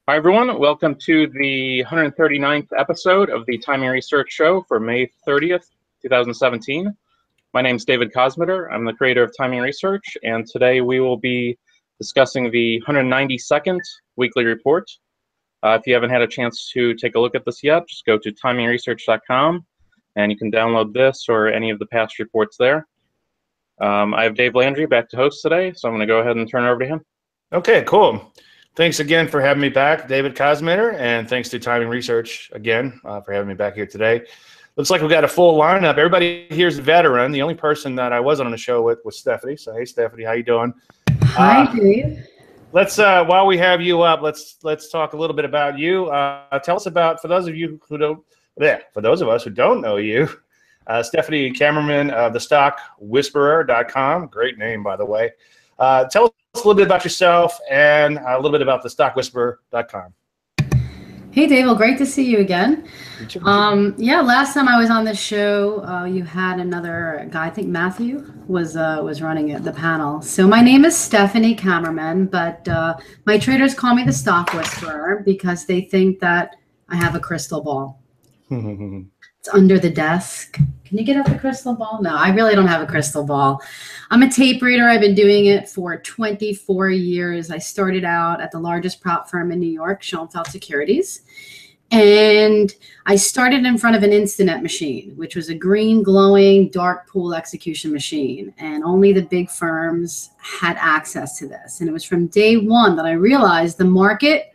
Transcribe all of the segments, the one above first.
Hi, everyone. Welcome to the 139th episode of the Timing Research Show for May 30th, 2017. My name is David Kosmeter. I'm the creator of Timing Research, and today we will be discussing the 192nd weekly report. If you haven't had a chance to take a look at this yet, just go to TimingResearch.com, and you can download this or any of the past reports there. I have Dave Landry back to host today, so I'm going to go ahead and turn it over to him. Okay, cool. Thanks again for having me back, David Kosmeter, and thanks to Timing Research again for having me back here today. Looks like we've got a full lineup. Everybody here's a veteran. The only person that I wasn't on the show with was Stefanie. So, hey, Stefanie, how you doing? Hi, Dave. Let's while we have you up, let's talk a little bit about you. Tell us about, for those of you who don't, for those of us who don't know you, Stefanie Kammerman of theStockWhisperer.com. Great name, by the way. Tell us a little bit about yourself and a little bit about theStockWhisperer.com. Hey, Dave. Well, great to see you again. Yeah, last time I was on this show, you had another guy. I think Matthew was running the panel. So my name is Stefanie Kammerman, but my traders call me the Stock Whisperer because they think that I have a crystal ball. It's under the desk. Can you get out the crystal ball? No, I really don't have a crystal ball. I'm a tape reader. I've been doing it for 24 years. I started out at the largest prop firm in New York, Schoenfeld Securities. And I started in front of an Instinet machine, which was a green glowing dark pool execution machine. And only the big firms had access to this. And it was from day one that I realized the market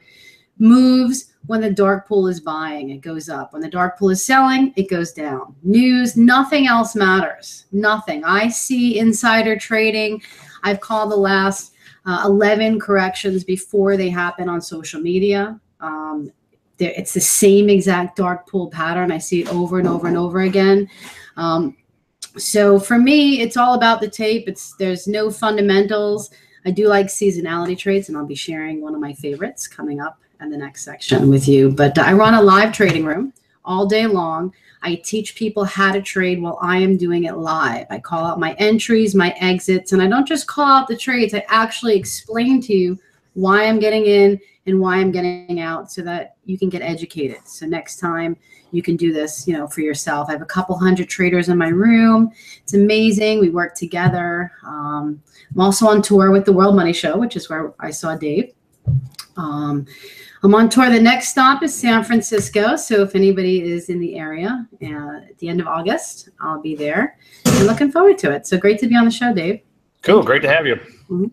moves when the dark pool is buying, it goes up. When the dark pool is selling, it goes down. News, nothing else matters. Nothing. I see insider trading. I've called the last 11 corrections before they happen on social media. It's the same exact dark pool pattern. I see it over and over and over again. So for me, it's all about the tape. There's no fundamentals. I do like seasonality trades, and I'll be sharing one of my favorites coming up in the next section with you. But I run a live trading room all day long. I teach people how to trade while I am doing it live. I call out my entries, my exits, and I don't just call out the trades. I actually explain to you why I'm getting in and why I'm getting out so that you can get educated. So next time you can do this, for yourself. I have a couple hundred traders in my room. It's amazing. We work together. I'm also on tour with the World Money Show, which is where I saw Dave. I'm on tour. The next stop is San Francisco. So if anybody is in the area at the end of August, I'll be there. I'm looking forward to it. So great to be on the show, Dave. Cool. Great to have you. Mm-hmm.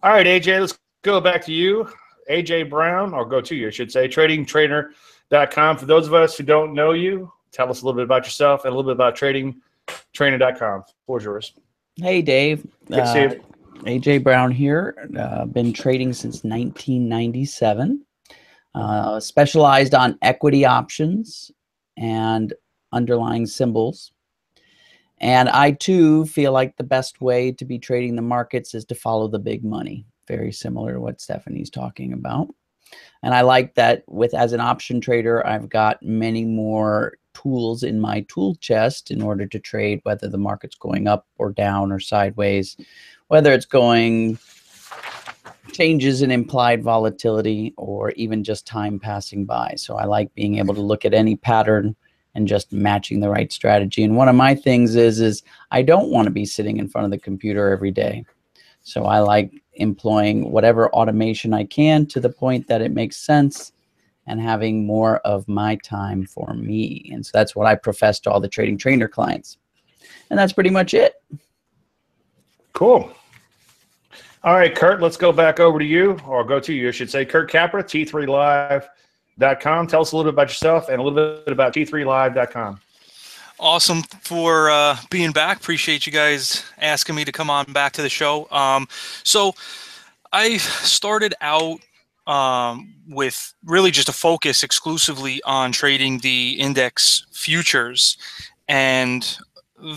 All right, AJ, let's go back to you. AJ Brown, or go to you, I should say, tradingtrainer.com. For those of us who don't know you, tell us a little bit about yourself and a little bit about tradingtrainer.com. The floor is yours. Hey, Dave. Good to see you. AJ Brown here. Been trading since 1997. Specialized on equity options and underlying symbols. And I, too, feel like the best way to be trading the markets is to follow the big money. Very similar to what Stefanie's talking about. And I like that as an option trader, I've got many more tools in my tool chest in order to trade, whether the market's going up or down or sideways, whether it's going changes in implied volatility or even just time passing by. So I like being able to look at any pattern and just matching the right strategy. And one of my things is I don't want to be sitting in front of the computer every day. So I like employing whatever automation I can to the point that it makes sense and having more of my time for me. And so that's what I profess to all the trading trainer clients. And that's pretty much it. Cool. All right, Kurt, let's go back over to you, or go to you, I should say. Kurt Capra, T3Live.com. Tell us a little bit about yourself and a little bit about T3Live.com. Awesome for being back. Appreciate you guys asking me to come on back to the show. So I started out with really just a focus exclusively on trading the index futures. And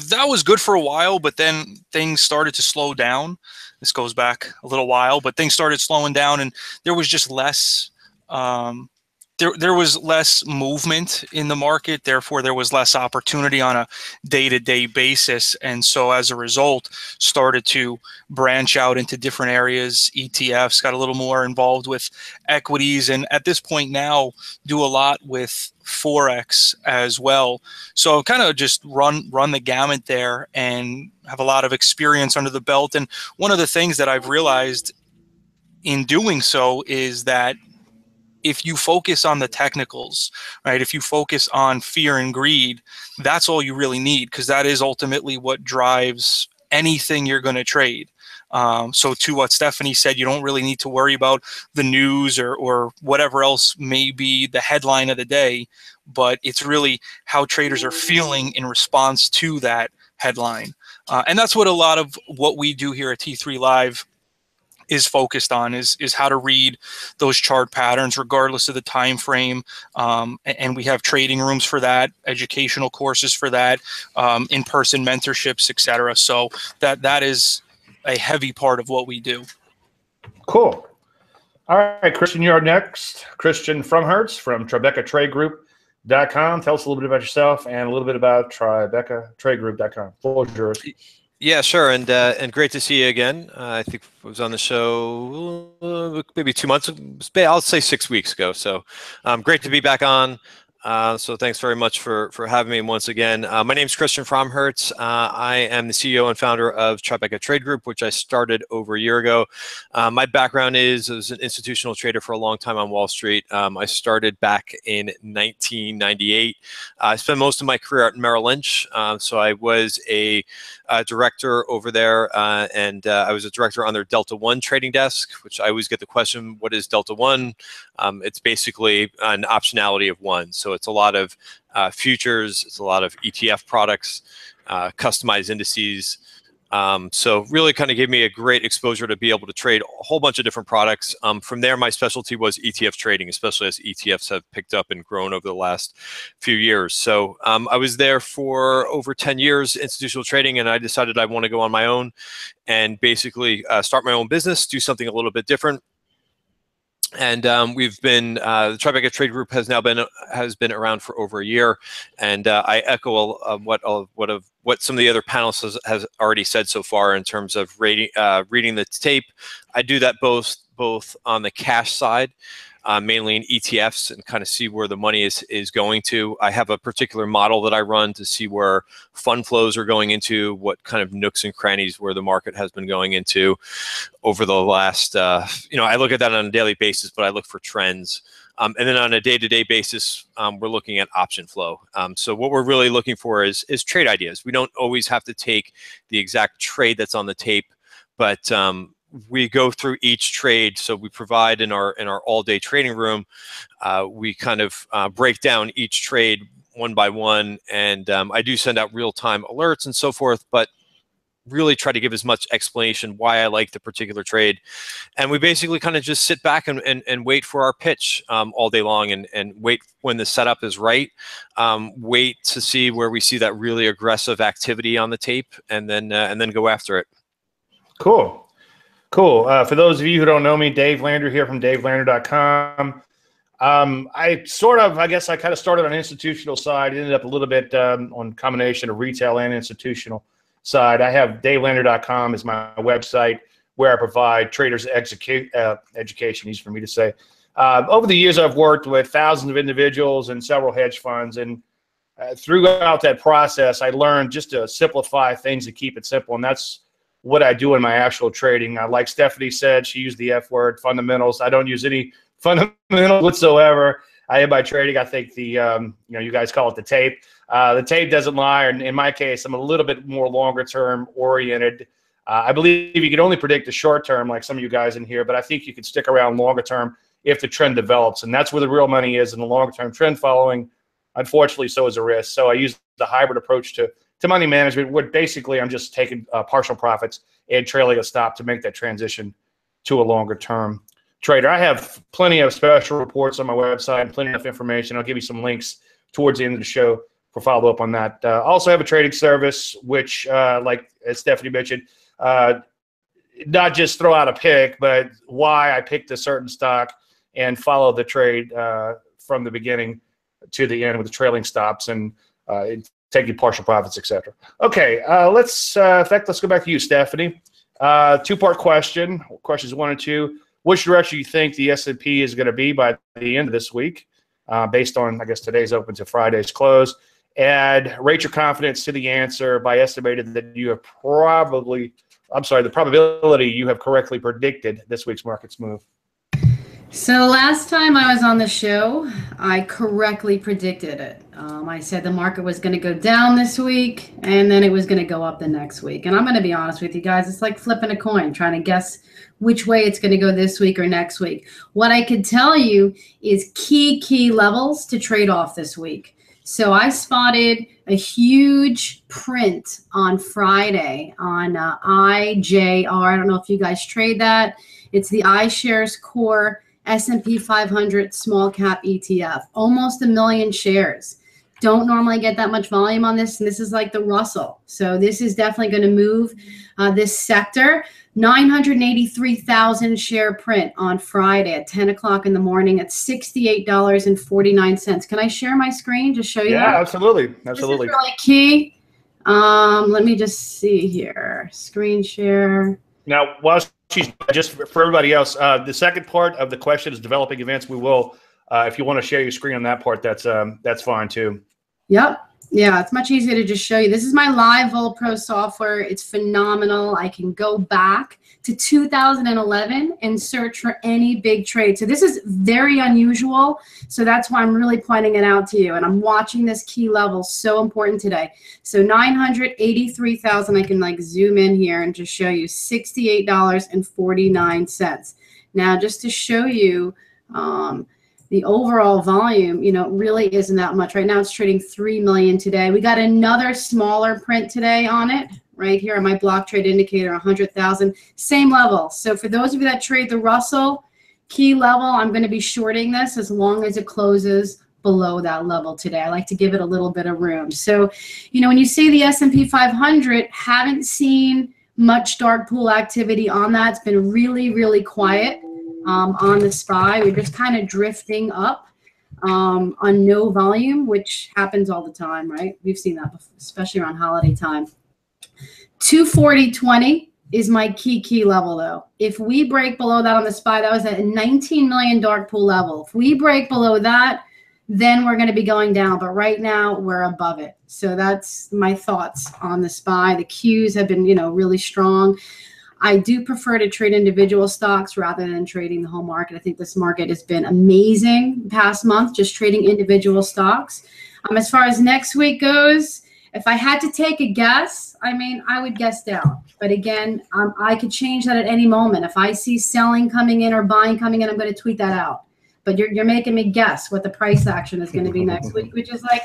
that was good for a while, but then things started to slow down. This goes back a little while, but things started slowing down and there was just less there was less movement in the market, therefore there was less opportunity on a day-to-day basis, and so as a result started to branch out into different areas. ETFs, got a little more involved with equities, and at this point now do a lot with Forex as well. So kind of just run the gamut there and have a lot of experience under the belt. And one of the things that I've realized in doing so is that if you focus on the technicals, right, if you focus on fear and greed, that's all you really need, because that is ultimately what drives anything you're going to trade. So to what Stefanie said, you don't really need to worry about the news or whatever else may be the headline of the day, but it's really how traders are feeling in response to that headline. And that's what a lot of what we do here at T3 Live is focused on, is how to read those chart patterns regardless of the time frame. And we have trading rooms for that, educational courses for that, in-person mentorships, etc. So that is a heavy part of what we do. Cool. All right, Christian, you're next. Christian Fromhertz from TribecaTradeGroup.com. Tell us a little bit about yourself and a little bit about TribecaTradeGroup.com. Floor is yours. Yeah, sure, and great to see you again. I think I was on the show maybe 2 months, I'll say 6 weeks ago. So great to be back on. So thanks very much for having me once again. My name is Christian Fromhertz. I am the CEO and founder of Tribeca Trade Group, which I started over a year ago. My background is I was an institutional trader for a long time on Wall Street. I started back in 1998. I spent most of my career at Merrill Lynch. So I was a director over there, and I was a director on their Delta One trading desk, which I always get the question, what is Delta One? It's basically an optionality of one. So it's a lot of futures, it's a lot of ETF products, customized indices. So really kind of gave me a great exposure to be able to trade a whole bunch of different products. From there, my specialty was ETF trading, especially as ETFs have picked up and grown over the last few years. So I was there for over 10 years, institutional trading, and I decided I want to go on my own and basically start my own business, do something a little bit different. And we've been the Tribeca Trade Group has been around for over a year, and I echo what some of the other panelists has already said so far in terms of reading the tape. I do that both on the cash side, mainly in ETFs, and kind of see where the money is going to. I have a particular model that I run to see where fund flows are going into, what kind of nooks and crannies where the market has been going into over the last, I look at that on a daily basis, but I look for trends. And then on a day-to-day basis, we're looking at option flow. So what we're really looking for is trade ideas. We don't always have to take the exact trade that's on the tape, but we go through each trade. So we provide in our all-day trading room, we kind of break down each trade one by one, and I do send out real-time alerts and so forth, but really try to give as much explanation why I like the particular trade. And we basically kind of just sit back and wait for our pitch all day long, and wait when the setup is right, wait to see where we see that really aggressive activity on the tape, and then go after it. Cool. For those of you who don't know me, Dave Landry here from DaveLandry.com. I guess I kind of started on the institutional side, ended up a little bit on combination of retail and institutional side. I have DaveLandry.com is my website where I provide traders education, easy for me to say. Over the years, I've worked with thousands of individuals and several hedge funds, and throughout that process, I learned just to simplify things, to keep it simple, and that's what I do in my actual trading. Like Stefanie said, she used the F word, fundamentals. I don't use any fundamentals whatsoever. In my trading, I think the you guys call it the tape. The tape doesn't lie, and in my case, I'm a little bit more longer term oriented. I believe you can only predict the short term, like some of you guys in here, but I think you can stick around longer term if the trend develops, and that's where the real money is in the longer term trend following. Unfortunately, so is a risk. So I use the hybrid approach to money management, where basically I'm just taking partial profits and trailing a stop to make that transition to a longer term trader. I have plenty of special reports on my website and plenty of information. I'll give you some links towards the end of the show for follow up on that. Also have a trading service, which like as Stefanie mentioned, not just throw out a pick, but why I picked a certain stock and follow the trade from the beginning to the end with the trailing stops and taking partial profits, etc. Okay, let's in fact, let's go back to you, Stefanie. Two-part question, questions 1 and 2. Which direction you think the S&P is going to be by the end of this week, based on, I guess, today's open to Friday's close? And rate your confidence to the answer by estimating that you have the probability you have correctly predicted this week's market's move. So last time I was on the show, I correctly predicted it. I said the market was going to go down this week, and then it was going to go up the next week. And I'm going to be honest with you guys, it's like flipping a coin, trying to guess which way it's going to go this week or next week. What I could tell you is key levels to trade off this week. So I spotted a huge print on Friday on IJR. I don't know if you guys trade that. It's the iShares Core S&P 500 small cap ETF, almost 1 million shares. Don't normally get that much volume on this, and this is like the Russell. So this is definitely going to move this sector. 983,000 share print on Friday at 10 o'clock in the morning at $68.49. Can I share my screen to show you that? Yeah, absolutely. Absolutely. This is really key. Let me just see here. Screen share. Now, while she's just for everybody else, the second part of the question is developing events. We will, if you want to share your screen on that part, that's fine too. Yep. Yeah, it's much easier to just show you. This is my live Vol Pro software. It's phenomenal. I can go back to 2011 and search for any big trade. So this is very unusual. So that's why I'm really pointing it out to you. And I'm watching this key level, so important today. So 983,000, I can like zoom in here and just show you $68.49. Now, just to show you, the overall volume, really isn't that much. Right now it's trading 3 million today. We got another smaller print today on it right here on my block trade indicator, 100,000, same level. So for those of you that trade the Russell key level, I'm going to be shorting this as long as it closes below that level today. I like to give it a little bit of room. So, when you see the S&P 500, haven't seen much dark pool activity on that. It's been really quiet. On the SPY, we're just kind of drifting up on no volume, which happens all the time, right? We've seen that before, especially around holiday time. 240.20 is my key level, though. If we break below that on the SPY, that was at a 19 million dark pool level. If we break below that, then we're going to be going down. But right now, we're above it. So that's my thoughts on the SPY. The Qs have been, really strong. I do prefer to trade individual stocks rather than trading the whole market. I think this market has been amazing past month, just trading individual stocks. As far as next week goes, if I had to take a guess, I would guess down. But again, I could change that at any moment. If I see selling coming in or buying coming in, I'm going to tweet that out. But you're making me guess what the price action is going to be next week, which is like,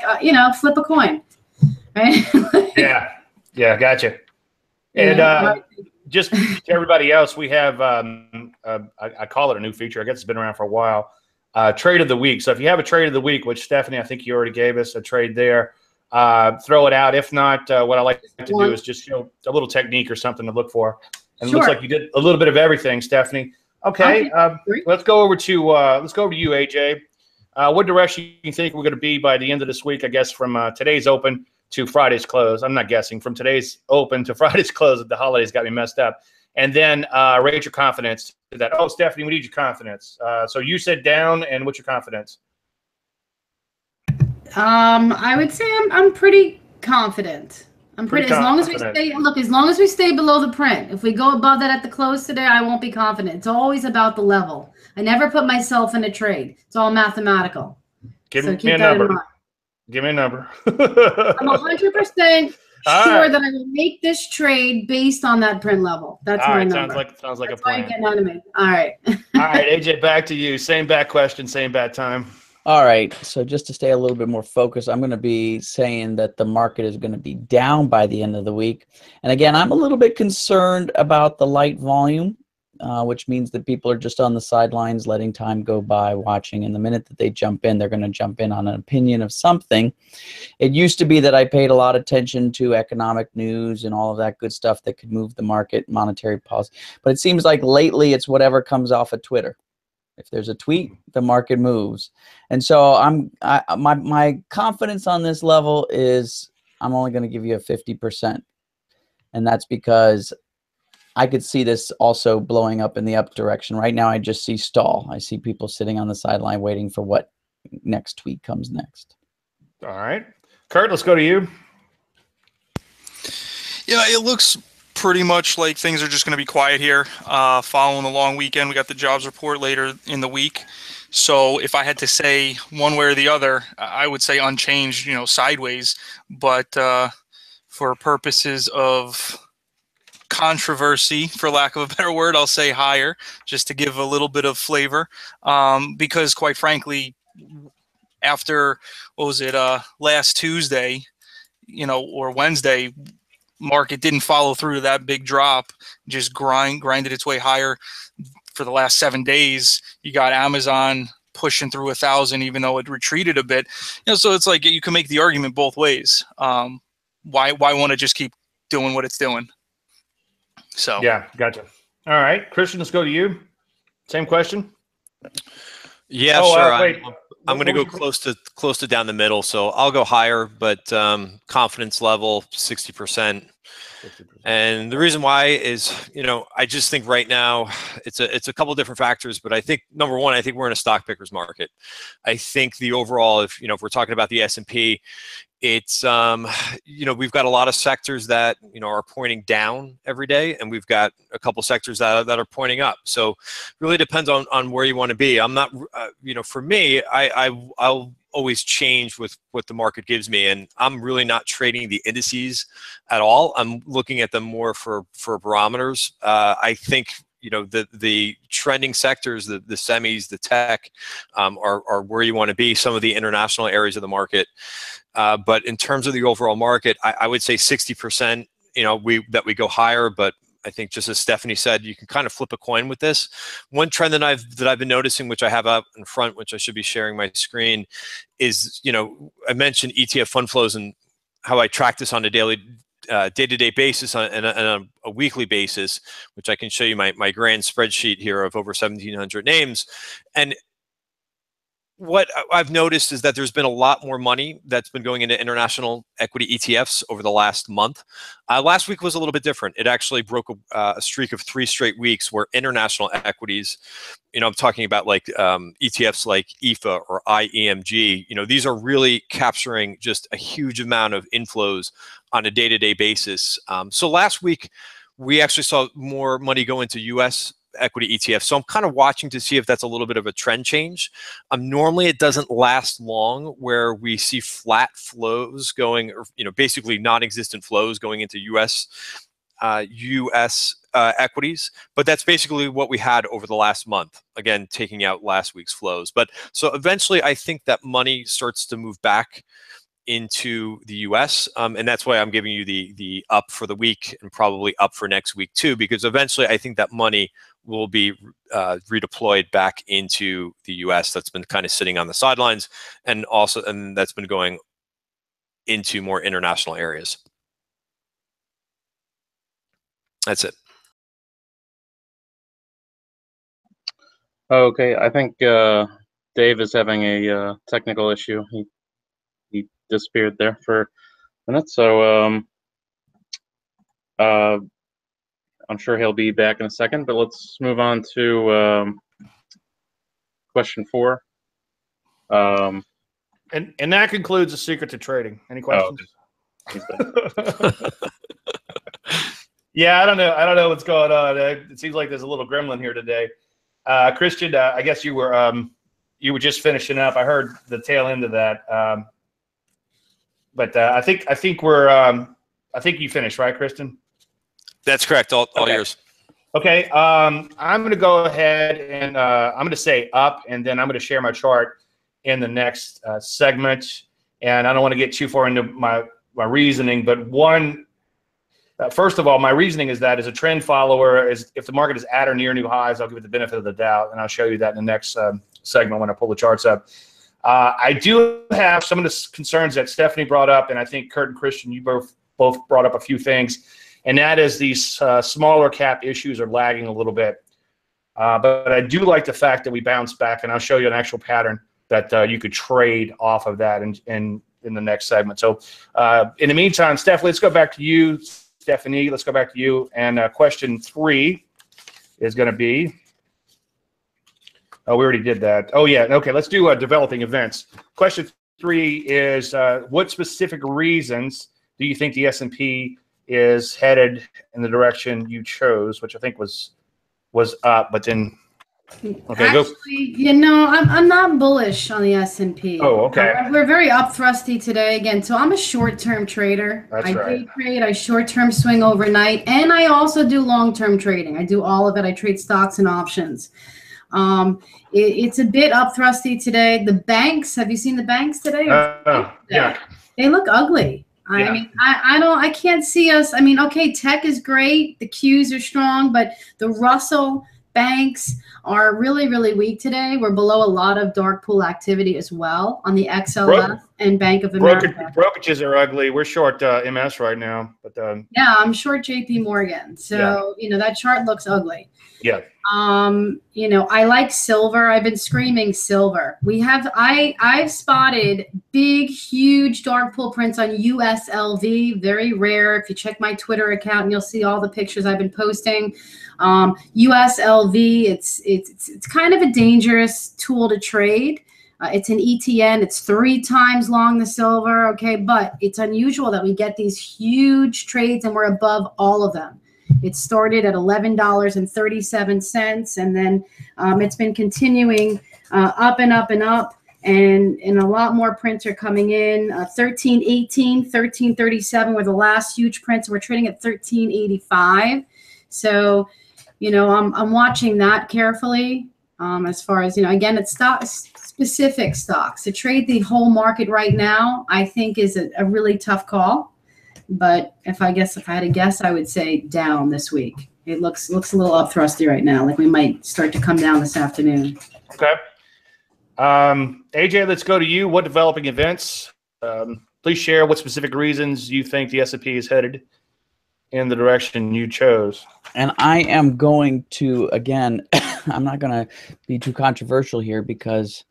flip a coin, right? Yeah, gotcha. And just to everybody else, we have, I call it a new feature. I guess it's been around for a while, trade of the week. So if you have a trade of the week, which Stefanie, I think you already gave us a trade there, throw it out. If not, what I like to do is just show a little technique or something to look for. And It looks like you did a little bit of everything, Stefanie. Okay, let's go over to you, AJ. What direction you think we're going to be by the end of this week? I guess from today's open to Friday's close. I'm not guessing. From today's open to Friday's close, the holidays got me messed up. And then rate your confidence to that. Oh, Stefanie, we need your confidence. So you said down, and what's your confidence? I would say I'm pretty confident. As long as we stay below the print. If we go above that at the close today, I won't be confident. It's always about the level. I never put myself in a trade. It's all mathematical. Give me a number. Give me a number. I'm 100% sure that I will make this trade based on that print level. That's my number. Sounds like That's a plan. Why you're getting out of me. All right. All right, AJ, back to you. Same bad question, same bad time. All right. So just to stay a little bit more focused, I'm going to be saying that the market is going to be down by the end of the week. And again, I'm a little bit concerned about the light volume, which means that people are just on the sidelines, letting time go by, watching. And the minute that they jump in, they're going to jump in on an opinion of something. It used to be that I paid a lot of attention to economic news and all of that good stuff that could move the market, monetary policy. But it seems like lately it's whatever comes off of Twitter. If there's a tweet, the market moves. And so my confidence on this level is I'm only going to give you a 50%. And that's because I could see this also blowing up in the up direction. Right now, I just see stall. I see people sitting on the sideline waiting for what next tweet comes next. All right. Kurt, let's go to you. Yeah, it looks pretty much like things are just going to be quiet here. Following the long weekend, we got the jobs report later in the week. So if I had to say one way or the other, I would say unchanged, you know, sideways. But for purposes of controversy, for lack of a better word, I'll say higher, just to give a little bit of flavor. Because quite frankly, after, what was it, last Tuesday, you know, or Wednesday, market didn't follow through to that big drop, just grinded its way higher for the last 7 days. You got Amazon pushing through 1,000, even though it retreated a bit. You know, so it's like you can make the argument both ways. Why want to just keep doing what it's doing? So yeah, gotcha. All right, Christian, let's go to you. Same question. Yeah, sure. I'm going to go close to down the middle, so I'll go higher, but confidence level 60%. And the reason why is, you know, I just think right now it's a couple different factors, but I think number one, I think we're in a stock picker's market. I think the overall, if we're talking about the S&P, it's you know, we've got a lot of sectors that, you know, are pointing down every day, and we've got a couple sectors that are pointing up. So really depends on where you want to be. I'm not you know, for me, I'll always change with what the market gives me, and I'm really not trading the indices at all. I'm looking at them more for barometers. I think, you know, the trending sectors, the semis, the tech, are where you want to be. Some of the international areas of the market, but in terms of the overall market, I would say 60%. You know, that we go higher, but I think just as Stefanie said, you can kind of flip a coin with this. One trend that I've been noticing, which I have up in front, which I should be sharing my screen, is, you know, I mentioned ETF fund flows and how I track this on a daily, day-to-day basis and a weekly basis, which I can show you my grand spreadsheet here of over 1,700 names. And what I've noticed is that there's been a lot more money that's been going into international equity ETFs over the last month. Last week was a little bit different. It actually broke a streak of 3 straight weeks where international equities, you know, I'm talking about like ETFs like EFA or IEMG, you know, these are really capturing just a huge amount of inflows on a day-to-day basis. So last week, we actually saw more money go into US equity ETF. So I'm kind of watching to see if that's a little bit of a trend change. Normally it doesn't last long where we see flat flows going, or, you know, basically non-existent flows going into US equities, but that's basically what we had over the last month, again, taking out last week's flows. But so eventually I think that money starts to move back into the US, and that's why I'm giving you the up for the week and probably up for next week too, because eventually I think that money will be redeployed back into the US that's been kind of sitting on the sidelines, and that's been going into more international areas. That's it. Okay, I think Dave is having a technical issue. He disappeared there for a minute, so I'm sure he'll be back in a second, but let's move on to question 4. And that concludes the secret to trading. Any questions? Oh, yeah, I don't know what's going on. It seems like there's a little gremlin here today. Christian, I guess you were just finishing up. I heard the tail end of that, but I think you finished, right, Christian? That's correct. All okay. Yours. Okay. I'm going to go ahead and I'm going to say up, and then I'm going to share my chart in the next segment. And I don't want to get too far into my reasoning, but first of all, my reasoning is that as a trend follower, if the market is at or near new highs, I'll give it the benefit of the doubt, and I'll show you that in the next segment when I pull the charts up. I do have some of the concerns that Stefanie brought up, and I think Kurt and Christian, you both brought up a few things, and that is these smaller cap issues are lagging a little bit. But I do like the fact that we bounced back, and I'll show you an actual pattern that you could trade off of that in the next segment. So in the meantime, Steph, let's go back to you. Stefanie, let's go back to you. And question 3 is going to be, oh, we already did that. Oh, yeah. Okay, let's do developing events. Question 3 is, what specific reasons do you think the S&P is headed in the direction you chose, which I think was up, but then, okay, actually, I'm not bullish on the S&P. Oh, okay. We're very up thrusty today again. So I'm a short-term trader. That's right. Day trade, I short-term swing overnight, and I also do long-term trading. I do all of it. I trade stocks and options. It's a bit up thrusty today. The banks, have you seen the banks today? Yeah. They look ugly. Yeah. I mean, I can't see us. I mean, okay, tech is great. The Qs are strong, but the Russell banks are really, really weak today. We're below a lot of dark pool activity as well on the XLF and Bank of America. Brokerages are ugly. We're short MS right now. But yeah, I'm short JP Morgan. So, that chart looks ugly. Yeah. I like silver. I've been screaming silver. I've spotted big, huge dark pool prints on USLV. Very rare. If you check my Twitter account, and you'll see all the pictures I've been posting. USLV, it's kind of a dangerous tool to trade. It's an ETN. It's 3 times long the silver. Okay, but it's unusual that we get these huge trades and we're above all of them. It started at $11.37, and then it's been continuing up and up and up, and a lot more prints are coming in. 13.18, 13.37 were the last huge prints. We're trading at 13.85. So, I'm watching that carefully. As far as, again, it's specific stocks. To trade the whole market right now, I think is a really tough call. But if I had to guess, I would say down this week. It looks a little up thrusty right now. Like we might start to come down this afternoon. Okay. AJ, let's go to you. What developing events? Please share what specific reasons you think the S&P is headed in the direction you chose. And I am going to, again, I'm not going to be too controversial here because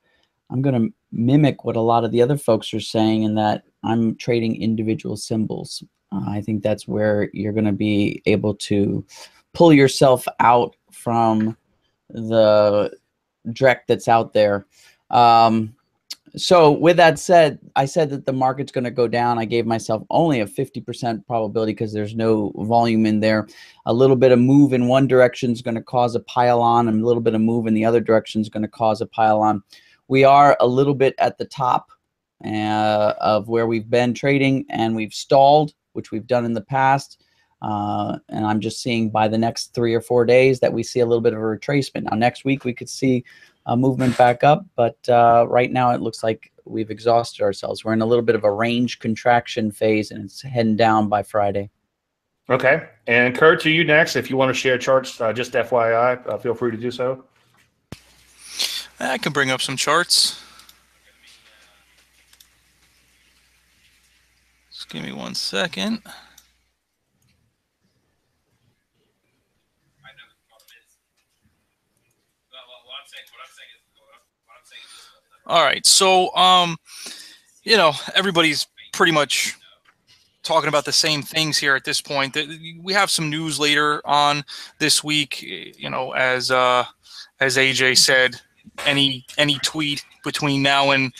I'm going to mimic what a lot of the other folks are saying, in that I'm trading individual symbols. I think that's where you're going to be able to pull yourself out from the dreck that's out there. So with that said, I said that the market's going to go down. I gave myself only a 50% probability because there's no volume in there. A little bit of move in one direction is going to cause a pile on, and a little bit of move in the other direction is going to cause a pile on. We are a little bit at the top of where we've been trading, and we've stalled, which we've done in the past. And I'm just seeing by the next 3 or 4 days that we see a little bit of a retracement. Now, next week we could see a movement back up, but right now it looks like we've exhausted ourselves. We're in a little bit of a range contraction phase, and it's heading down by Friday. Okay. And Kurt, to you next. If you want to share charts, just FYI, feel free to do so. I can bring up some charts. Just give me 1 second. All right, so everybody's pretty much talking about the same things here at this point. We have some news later on this week. As AJ said, any tweet between now and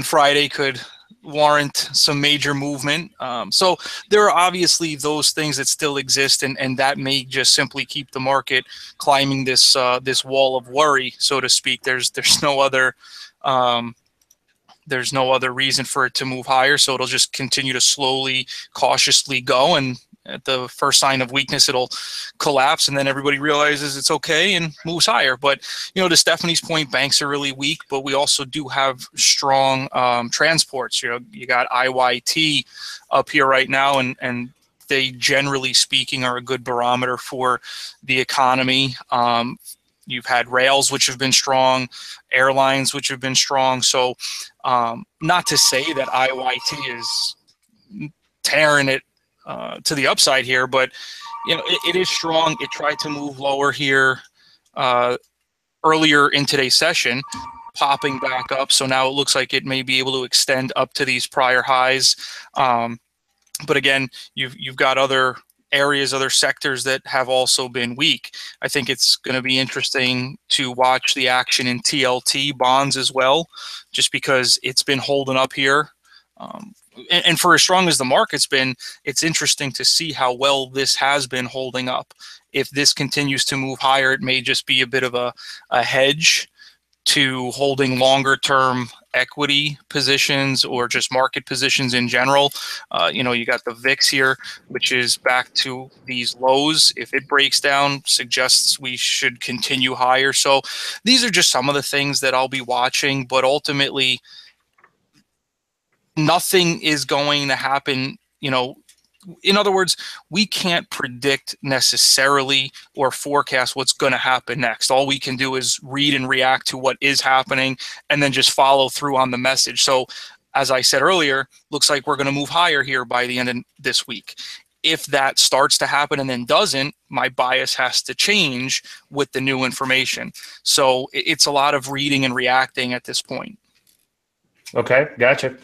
Friday could warrant some major movement. So there are obviously those things that still exist, and that may just simply keep the market climbing this wall of worry, so to speak. There's no other reason for it to move higher, so it'll just continue to slowly, cautiously go, and at the first sign of weakness, it'll collapse, and then everybody realizes it's okay and moves higher. But, to Stefanie's point, banks are really weak, but we also do have strong transports. You got IYT up here right now, and they, generally speaking, are a good barometer for the economy. You've had rails, which have been strong, airlines, which have been strong. So not to say that IYT is tearing it to the upside here, but it is strong. It tried to move lower here earlier in today's session, popping back up. So now it looks like it may be able to extend up to these prior highs. But again, you've got other areas, other sectors that have also been weak. I think it's going to be interesting to watch the action in TLT bonds as well, just because it's been holding up here. And for as strong as the market's been, it's interesting to see how well this has been holding up. If this continues to move higher, it may just be a bit of a hedge to holding longer term equity positions or just market positions in general. You got the VIX here, which is back to these lows. If it breaks down, suggests we should continue higher. So these are just some of the things that I'll be watching, but ultimately nothing is going to happen, in other words, we can't predict necessarily or forecast what's going to happen next. All we can do is read and react to what is happening and then just follow through on the message. So as I said earlier, looks like we're going to move higher here by the end of this week. If that starts to happen and then doesn't, my bias has to change with the new information. So it's a lot of reading and reacting at this point. Okay, gotcha.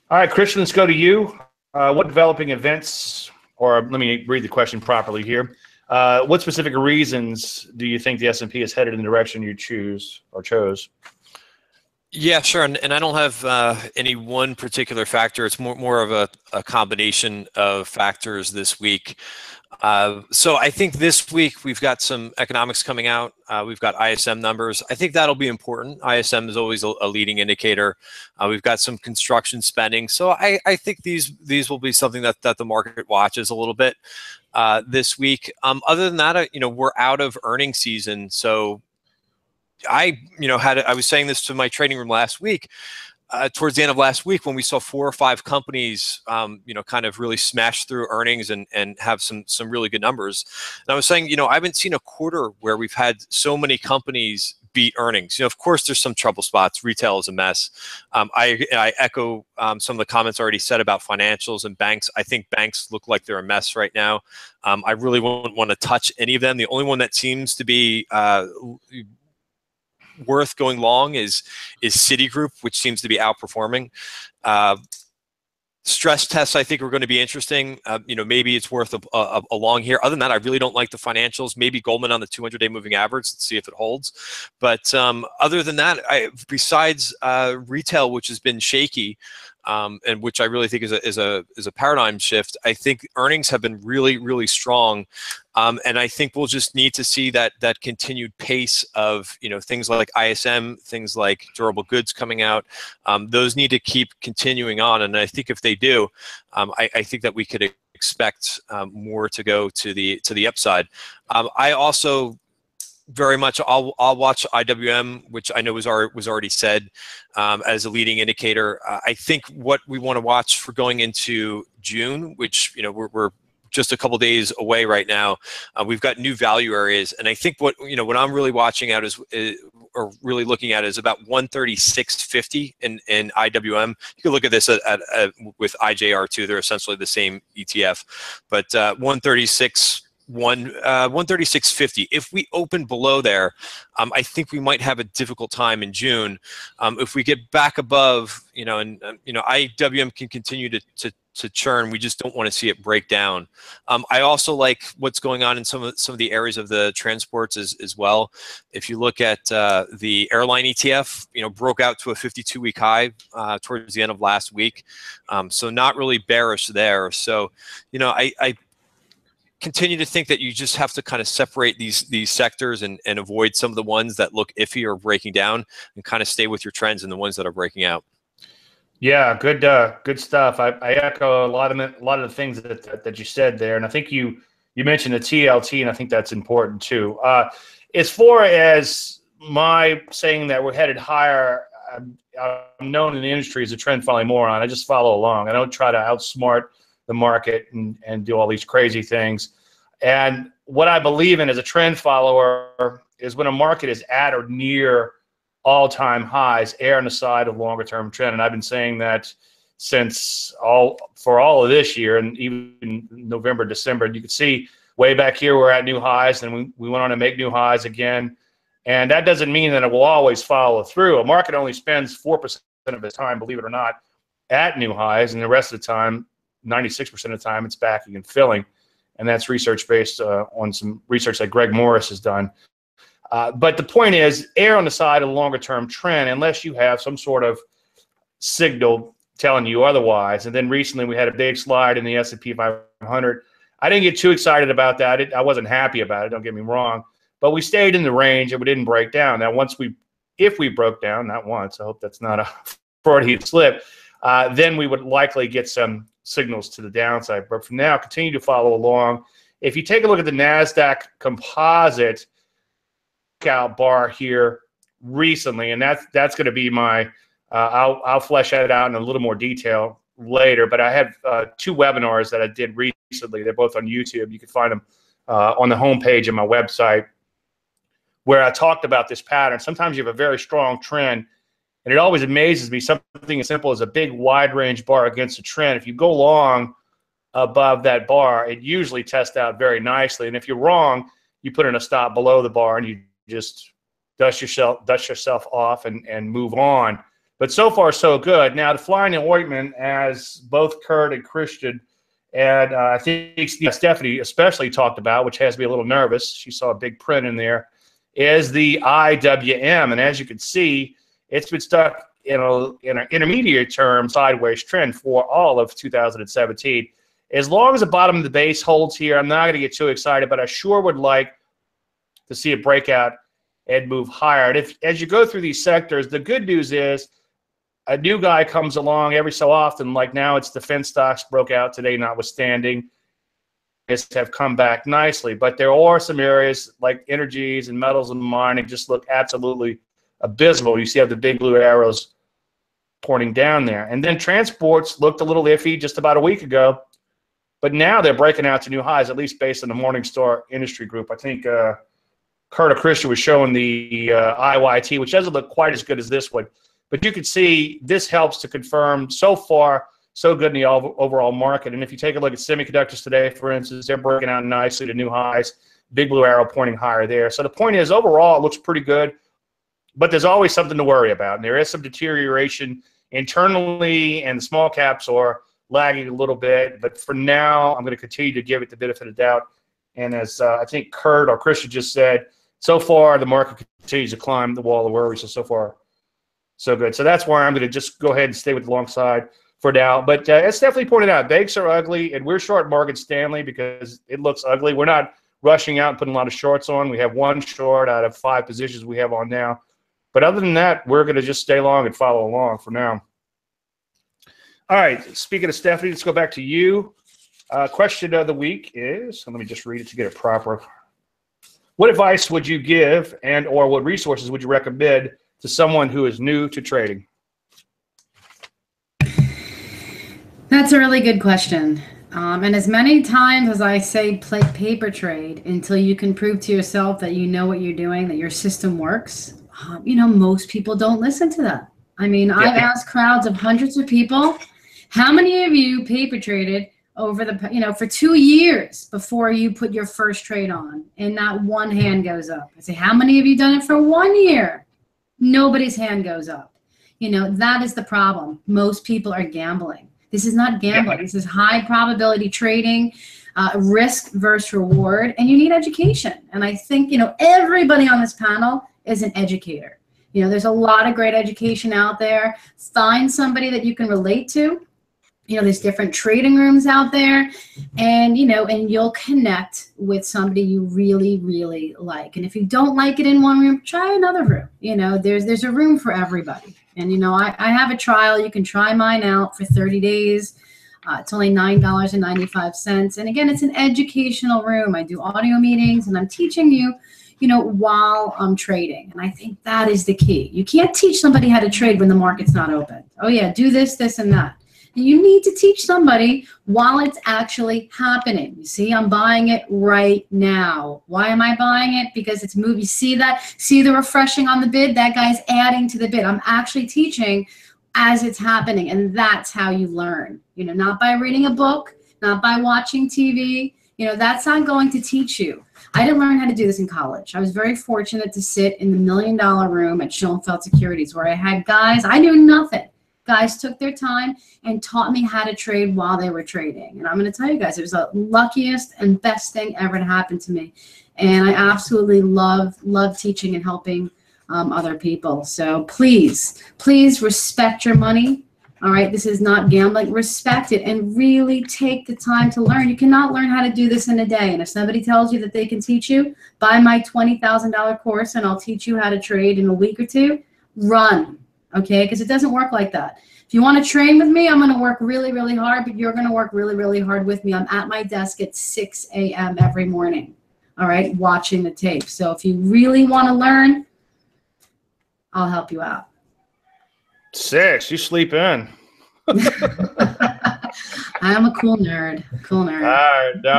All right, Christian, let's go to you. What developing events, or let me read the question properly here. What specific reasons do you think the S&P is headed in the direction you chose? Yeah, sure. And I don't have any one particular factor. It's more of a combination of factors this week. So I think this week we've got some economics coming out. We've got ISM numbers. I think that'll be important. ISM is always a leading indicator. We've got some construction spending. So I think these will be something that the market watches a little bit this week. Other than that, we're out of earnings season. So I was saying this to my trading room last week. Towards the end of last week, when we saw 4 or 5 companies, kind of really smash through earnings and have some really good numbers. And I was saying, I haven't seen a quarter where we've had so many companies beat earnings. Of course, there's some trouble spots. Retail is a mess. I echo some of the comments already said about financials and banks. I think banks look like they're a mess right now. I really wouldn't want to touch any of them. The only one that seems to be worth going long is Citigroup, which seems to be outperforming. Stress tests, I think, are going to be interesting. Maybe it's worth a long here. Other than that, I really don't like the financials. Maybe Goldman on the 200-day moving average. Let's see if it holds. But other than that, besides retail, which has been shaky, and which I really think is a paradigm shift, I think earnings have been really, really strong. And I think we'll just need to see that continued pace of things like ISM, things like durable goods coming out. Those need to keep continuing on, and I think if they do, I think that we could expect more to go to the upside. I also very much I'll watch IWM, which I know was already said as a leading indicator. I think what we want to watch for going into June, which we're just a couple days away right now. We've got new value areas, and I think what I'm really watching out is or really looking at is about 136.50 in IWM. You can look at this with IJR too. They're essentially the same ETF, but 136.50. If we open below there, I think we might have a difficult time in June. If we get back above, IWM can continue to churn. We just don't want to see it break down. I also like what's going on in some of the areas of the transports as well. If you look at the airline ETF, broke out to a 52-week high towards the end of last week. So not really bearish there. So, I continue to think that you just have to kind of separate these sectors and avoid some of the ones that look iffy or breaking down, and kind of stay with your trends and the ones that are breaking out. Yeah, good stuff. I echo a lot of the things that you said there, and I think you mentioned the TLT, and I think that's important too. As far as my saying that we're headed higher, I'm known in the industry as a trend following moron. I just follow along. I don't try to outsmart the market and do all these crazy things. And what I believe in as a trend follower is when a market is at or near all-time highs, err on the side of longer-term trend. And I've been saying that for all of this year, and even November, December. And you can see way back here, we're at new highs, and we went on to make new highs again. And that doesn't mean that it will always follow through. A market only spends 4% of its time, believe it or not, at new highs, and the rest of the time, 96% of the time, it's backing and filling. And that's research based on some research that Greg Morris has done. But the point is, err on the side of the longer-term trend unless you have some sort of signal telling you otherwise. And then recently we had a big slide in the S&P 500. I didn't get too excited about that. I wasn't happy about it, don't get me wrong. But we stayed in the range and we didn't break down. Now, if we broke down, not once, I hope that's not a Freudian slip, then we would likely get some signals to the downside. But for now, continue to follow along. If you take a look at the NASDAQ composite breakout bar here recently, and that's going to be my, I'll flesh that out in a little more detail later, but I have 2 webinars that I did recently. They're both on YouTube. You can find them on the homepage of my website, where I talked about this pattern. Sometimes you have a very strong trend, and it always amazes me, something as simple as a big wide range bar against a trend. If you go long above that bar, it usually tests out very nicely. And if you're wrong, you put in a stop below the bar and you just dust yourself off and move on. But so far, so good. Now, the fly in the ointment, as both Kurt and Christian and I think Stefanie especially talked about, which has me a little nervous, she saw a big print in there, is the IWM. And as you can see, it's been stuck in an intermediate term sideways trend for all of 2017. As long as the bottom of the base holds here, I'm not going to get too excited, but I sure would like to see it break out and move higher. And as you go through these sectors, the good news is a new guy comes along every so often. Like now, it's defense stocks broke out today, notwithstanding. Have come back nicely, but there are some areas like energies and metals and mining just look absolutely abysmal. You see how the big blue arrows pointing down there. And then transports looked a little iffy just about a week ago, but now they're breaking out to new highs, at least based on the Morningstar industry group. I think Kurt or Christian was showing the IYT, which doesn't look quite as good as this one, but you can see this helps to confirm so far so good in the overall market. And if you take a look at semiconductors today, for instance, they're breaking out nicely to new highs, big blue arrow pointing higher there. So the point is, overall, it looks pretty good, but there's always something to worry about. And there is some deterioration internally, and the small caps are lagging a little bit. But for now, I'm going to continue to give it the benefit of the doubt. And as I think Kurt or Christian just said, so far, the market continues to climb the wall of worry. So far, so good. So that's why I'm going to just go ahead and stay with the long side for now. But as Stephanie pointed out, banks are ugly, and we're short Morgan Stanley because it looks ugly. We're not rushing out and putting a lot of shorts on. We have 1 short out of 5 positions we have on now. But other than that, we're going to just stay long and follow along for now. All right, speaking of Stephanie, let's go back to you. Question of the week is, let me just read it to get it proper. What advice would you give and or what resources would you recommend to someone who is new to trading? That's a really good question. And as many times as I say play paper trade until you can prove to yourself that you know what you're doing, that your system works, most people don't listen to that. I mean, yeah. I've asked crowds of hundreds of people, how many of you paper traded over the, for 2 years before you put your first trade on? And not one hand goes up. I say, how many of you done it for 1 year? Nobody's hand goes up. That is the problem. Most people are gambling. This is not gambling. This is high probability trading, risk versus reward, and you need education. And I think, everybody on this panel is an educator. There's a lot of great education out there. Find somebody that you can relate to. There's different trading rooms out there, and, and you'll connect with somebody you really, really like. And if you don't like it in one room, try another room. There's a room for everybody. And, I have a trial. You can try mine out for 30 days. It's only $9.95. And again, it's an educational room. I do audio meetings, and I'm teaching you, while I'm trading. And I think that is the key. You can't teach somebody how to trade when the market's not open. Oh yeah, do this, this, and that. You need to teach somebody while it's actually happening. You see, I'm buying it right now. Why am I buying it? Because it's moving. You see that? See the refreshing on the bid? That guy's adding to the bid. I'm actually teaching as it's happening, and that's how you learn. Not by reading a book, not by watching TV. You know, that's not going to teach you. I didn't learn how to do this in college. I was very fortunate to sit in the $1 million room at Schoenfeld Securities where I had guys, I knew nothing. Guys took their time and taught me how to trade while they were trading. And I'm going to tell you guys, it was the luckiest and best thing ever to happen to me. And I absolutely love teaching and helping other people. So please respect your money. All right, this is not gambling. Respect it and really take the time to learn. You cannot learn how to do this in a day. And if somebody tells you that they can teach you, buy my $20,000 course and I'll teach you how to trade in a week or two, run, okay? Because it doesn't work like that. If you want to train with me, I'm going to work really, really hard, but you're going to work really, really hard with me. I'm at my desk at 6 a.m. every morning, all right, watching the tape. So if you really want to learn, I'll help you out. 6, you sleep in. I'm a cool nerd. Cool nerd. All right, no,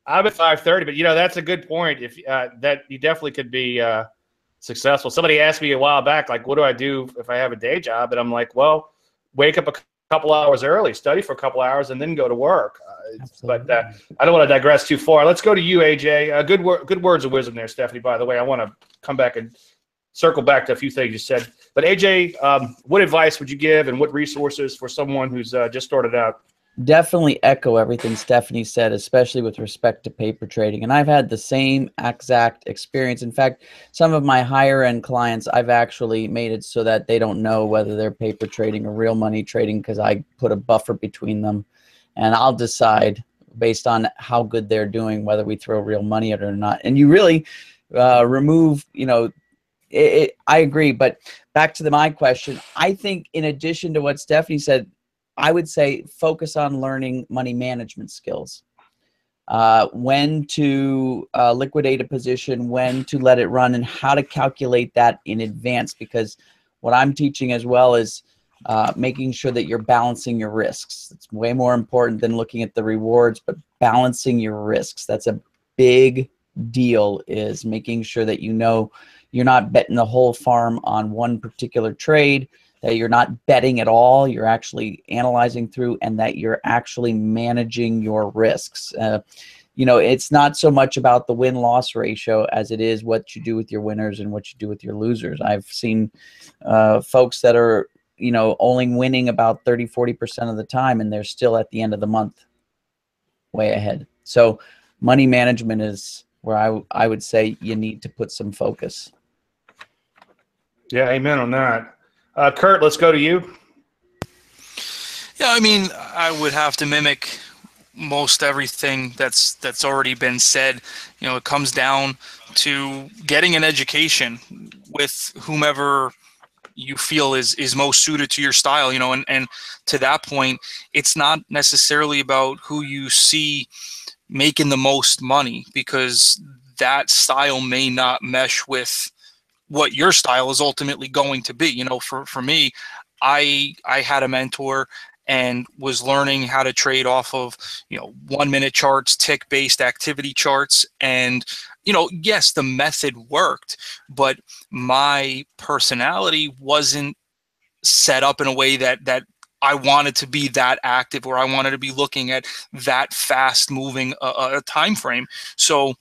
I'm at 5:30, but you know that's a good point. If that you definitely could be successful. Somebody asked me a while back, like, what do I do if I have a day job? And I'm like, well, wake up a couple hours early, study for a couple hours, and then go to work. But I don't want to digress too far. Let's go to you, AJ. Good words of wisdom there, Stefanie. By the way, I want to come back and circle back to a few things you said. But AJ, what advice would you give and what resources for someone who's just started out? Definitely echo everything Stefanie said, especially with respect to paper trading. And I've had the same exact experience. In fact, some of my higher end clients, I've actually made it so that they don't know whether they're paper trading or real money trading because I put a buffer between them. And I'll decide based on how good they're doing whether we throw real money at it or not. And you really remove, you know, I agree, but back to my question, I think in addition to what Stefanie said, I would say focus on learning money management skills. When to liquidate a position, when to let it run, and how to calculate that in advance, because what I'm teaching as well is making sure that you're balancing your risks. It's way more important than looking at the rewards, but balancing your risks. That's a big deal, is making sure that you know you're not betting the whole farm on one particular trade, that you're not betting at all, you're actually analyzing through, and that you're actually managing your risks. You know, it's not so much about the win-loss ratio as it is what you do with your winners and what you do with your losers. I've seen folks that are, you know, only winning about 30–40% of the time, and they're still at the end of the month way ahead. So money management is where I would say you need to put some focus. Yeah, amen on that. Kurt, let's go to you. Yeah, I mean, I would have to mimic most everything that's already been said. You know, it comes down to getting an education with whomever you feel is most suited to your style, you know, and to that point, it's not necessarily about who you see making the most money, because that style may not mesh with what your style is ultimately going to be. You know, for me, I had a mentor and was learning how to trade off of, you know, 1-minute charts, tick-based activity charts. And, you know, yes, the method worked, but my personality wasn't set up in a way that I wanted to be that active, or I wanted to be looking at that fast moving time frame. So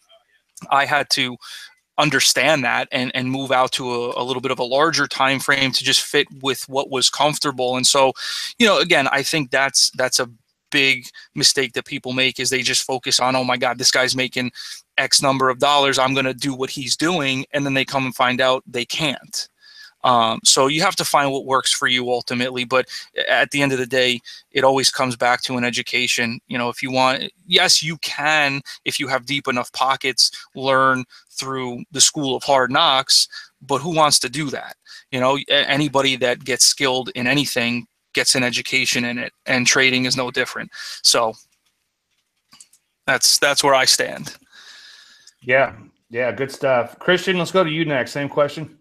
I had to understand that and move out to a little bit of a larger time frame to just fit with what was comfortable. And so, you know, again, I think that's a big mistake that people make, is they just focus on, oh my God, this guy's making X number of dollars, I'm going to do what he's doing. And then they come and find out they can't. So you have to find what works for you ultimately. But at the end of the day, it always comes back to an education. You know, if you want, yes, you can, if you have deep enough pockets, learn through the school of hard knocks. But who wants to do that? You know, anybody that gets skilled in anything gets an education in it, and trading is no different. So that's where I stand. Yeah, good stuff. Christian, let's go to you next. Same question.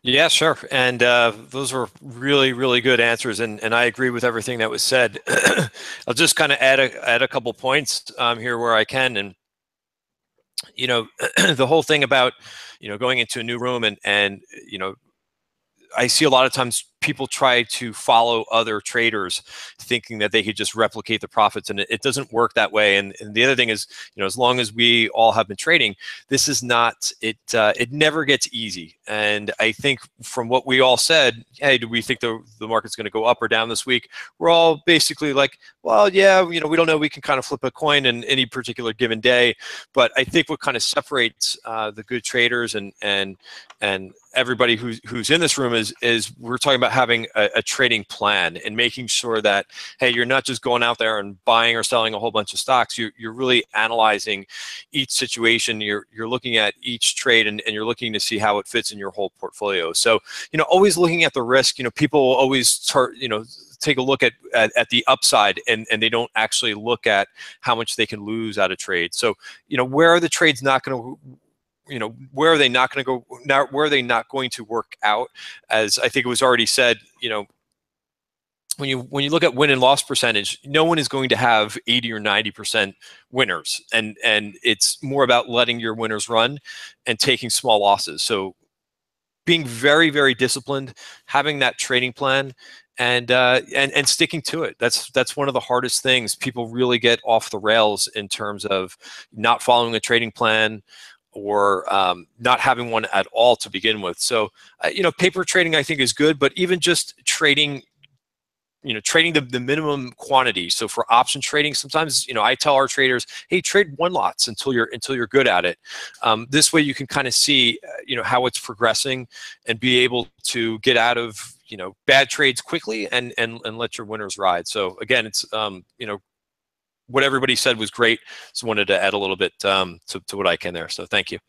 Yeah, sure. And those were really, really good answers. And I agree with everything that was said. I'll just kind of add a couple points here where I can. And, you know, the whole thing about, you know, going into a new room and, you know, I see a lot of times people try to follow other traders thinking that they could just replicate the profits, and it doesn't work that way. And the other thing is, as long as we all have been trading, this is not, it never gets easy. And I think from what we all said, hey, do we think the market's going to go up or down this week? We're all basically like, well, yeah, we don't know. We can kind of flip a coin in any particular given day. But I think what kind of separates the good traders and everybody who's in this room is we're talking about having a trading plan and making sure that, hey, you're not just going out there and buying or selling a whole bunch of stocks. You're really analyzing each situation. You're looking at each trade and you're looking to see how it fits in your whole portfolio. So, always looking at the risk. People always take a look at the upside and they don't actually look at how much they can lose out of trade. So, where are the trades not going to, where are they not going to go? Now, where are they not going to work out? As I think it was already said, when you look at win and loss percentage, no one is going to have 80 or 90% winners, and it's more about letting your winners run and taking small losses. So, being very, very disciplined, having that trading plan, and sticking to it. That's one of the hardest things. People really get off the rails in terms of not following a trading plan, or not having one at all to begin with. So, paper trading I think is good, but even just trading, trading the minimum quantity. So for option trading, sometimes, I tell our traders, hey, trade one lots until you're good at it. This way you can kind of see, how it's progressing and be able to get out of, bad trades quickly and let your winners ride. So again, it's, what everybody said was great. So wanted to add a little bit to what I can there. So thank you.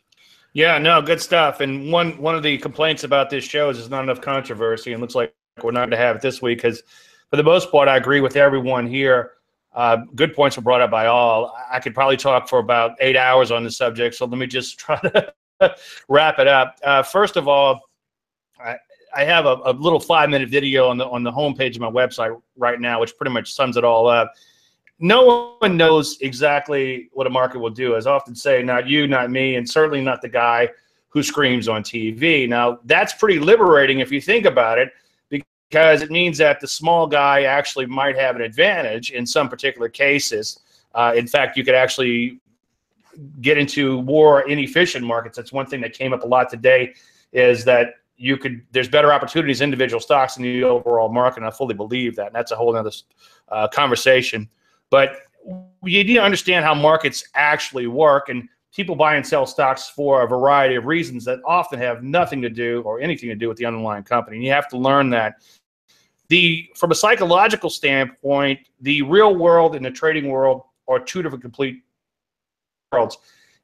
Yeah, no, good stuff. And one of the complaints about this show is there's not enough controversy, and looks like we're not going to have it this week because, for the most part, I agree with everyone here. Good points were brought up by all. I could probably talk for about 8 hours on the subject, so let me just try to wrap it up. First of all, I have a little 5-minute video on the homepage of my website right now, which pretty much sums it all up. No one knows exactly what a market will do. As I often say, not you, not me, and certainly not the guy who screams on TV. Now, that's pretty liberating if you think about it, because it means that the small guy actually might have an advantage in some particular cases. In fact, you could actually get into more inefficient markets. That's one thing that came up a lot today, is that there's better opportunities in individual stocks in the overall market, and I fully believe that, and that's a whole other conversation. But you need to understand how markets actually work, and people buy and sell stocks for a variety of reasons that often have nothing to do or anything to do with the underlying company. And you have to learn that. From a psychological standpoint, the real world and the trading world are two different complete worlds.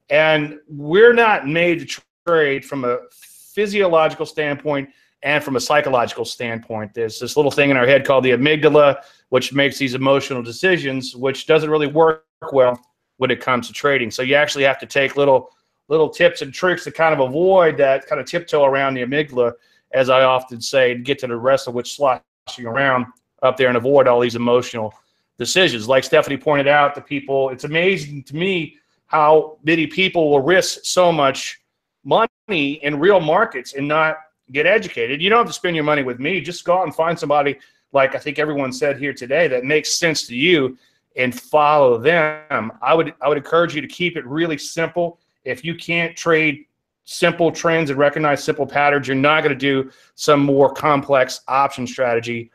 And we're not made to trade from a physiological standpoint and from a psychological standpoint. There's this little thing in our head called the amygdala, which makes these emotional decisions, which doesn't really work well when it comes to trading. So you actually have to take little tips and tricks to kind of avoid that, kind of tiptoe around the amygdala, as I often say, to get to the rest of which sloshing around up there and avoid all these emotional decisions. Like Stefanie pointed out, it's amazing to me how many people will risk so much money in real markets and not get educated. You don't have to spend your money with me. Just go out and find somebody, like I think everyone said here today, that makes sense to you and follow them. I would encourage you to keep it really simple. If you can't trade simple trends and recognize simple patterns, you're not going to do some more complex option strategy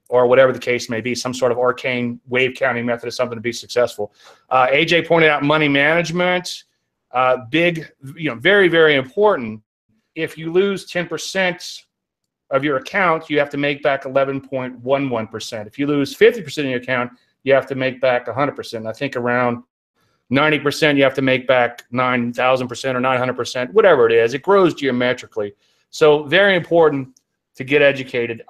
or whatever the case may be, some sort of arcane wave counting method or something to be successful. AJ pointed out money management, big, very, very important. If you lose 10% of your account, you have to make back 11.11%. If you lose 50% of your account, you have to make back 100%. I think around 90%, you have to make back 9,000% or 900%, whatever it is. It grows geometrically. So very important to get educated.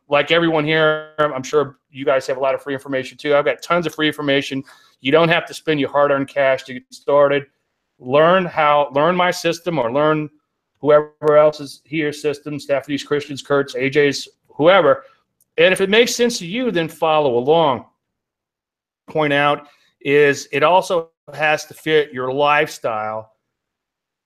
Like everyone here, I'm sure you guys have a lot of free information too. I've got tons of free information. You don't have to spend your hard-earned cash to get started. Learn my system, or learn whoever else is here system, Stefanie's, Christian's, Kurt's, AJ's, whoever. And if it makes sense to you, then follow along. Point out is it also has to fit your lifestyle.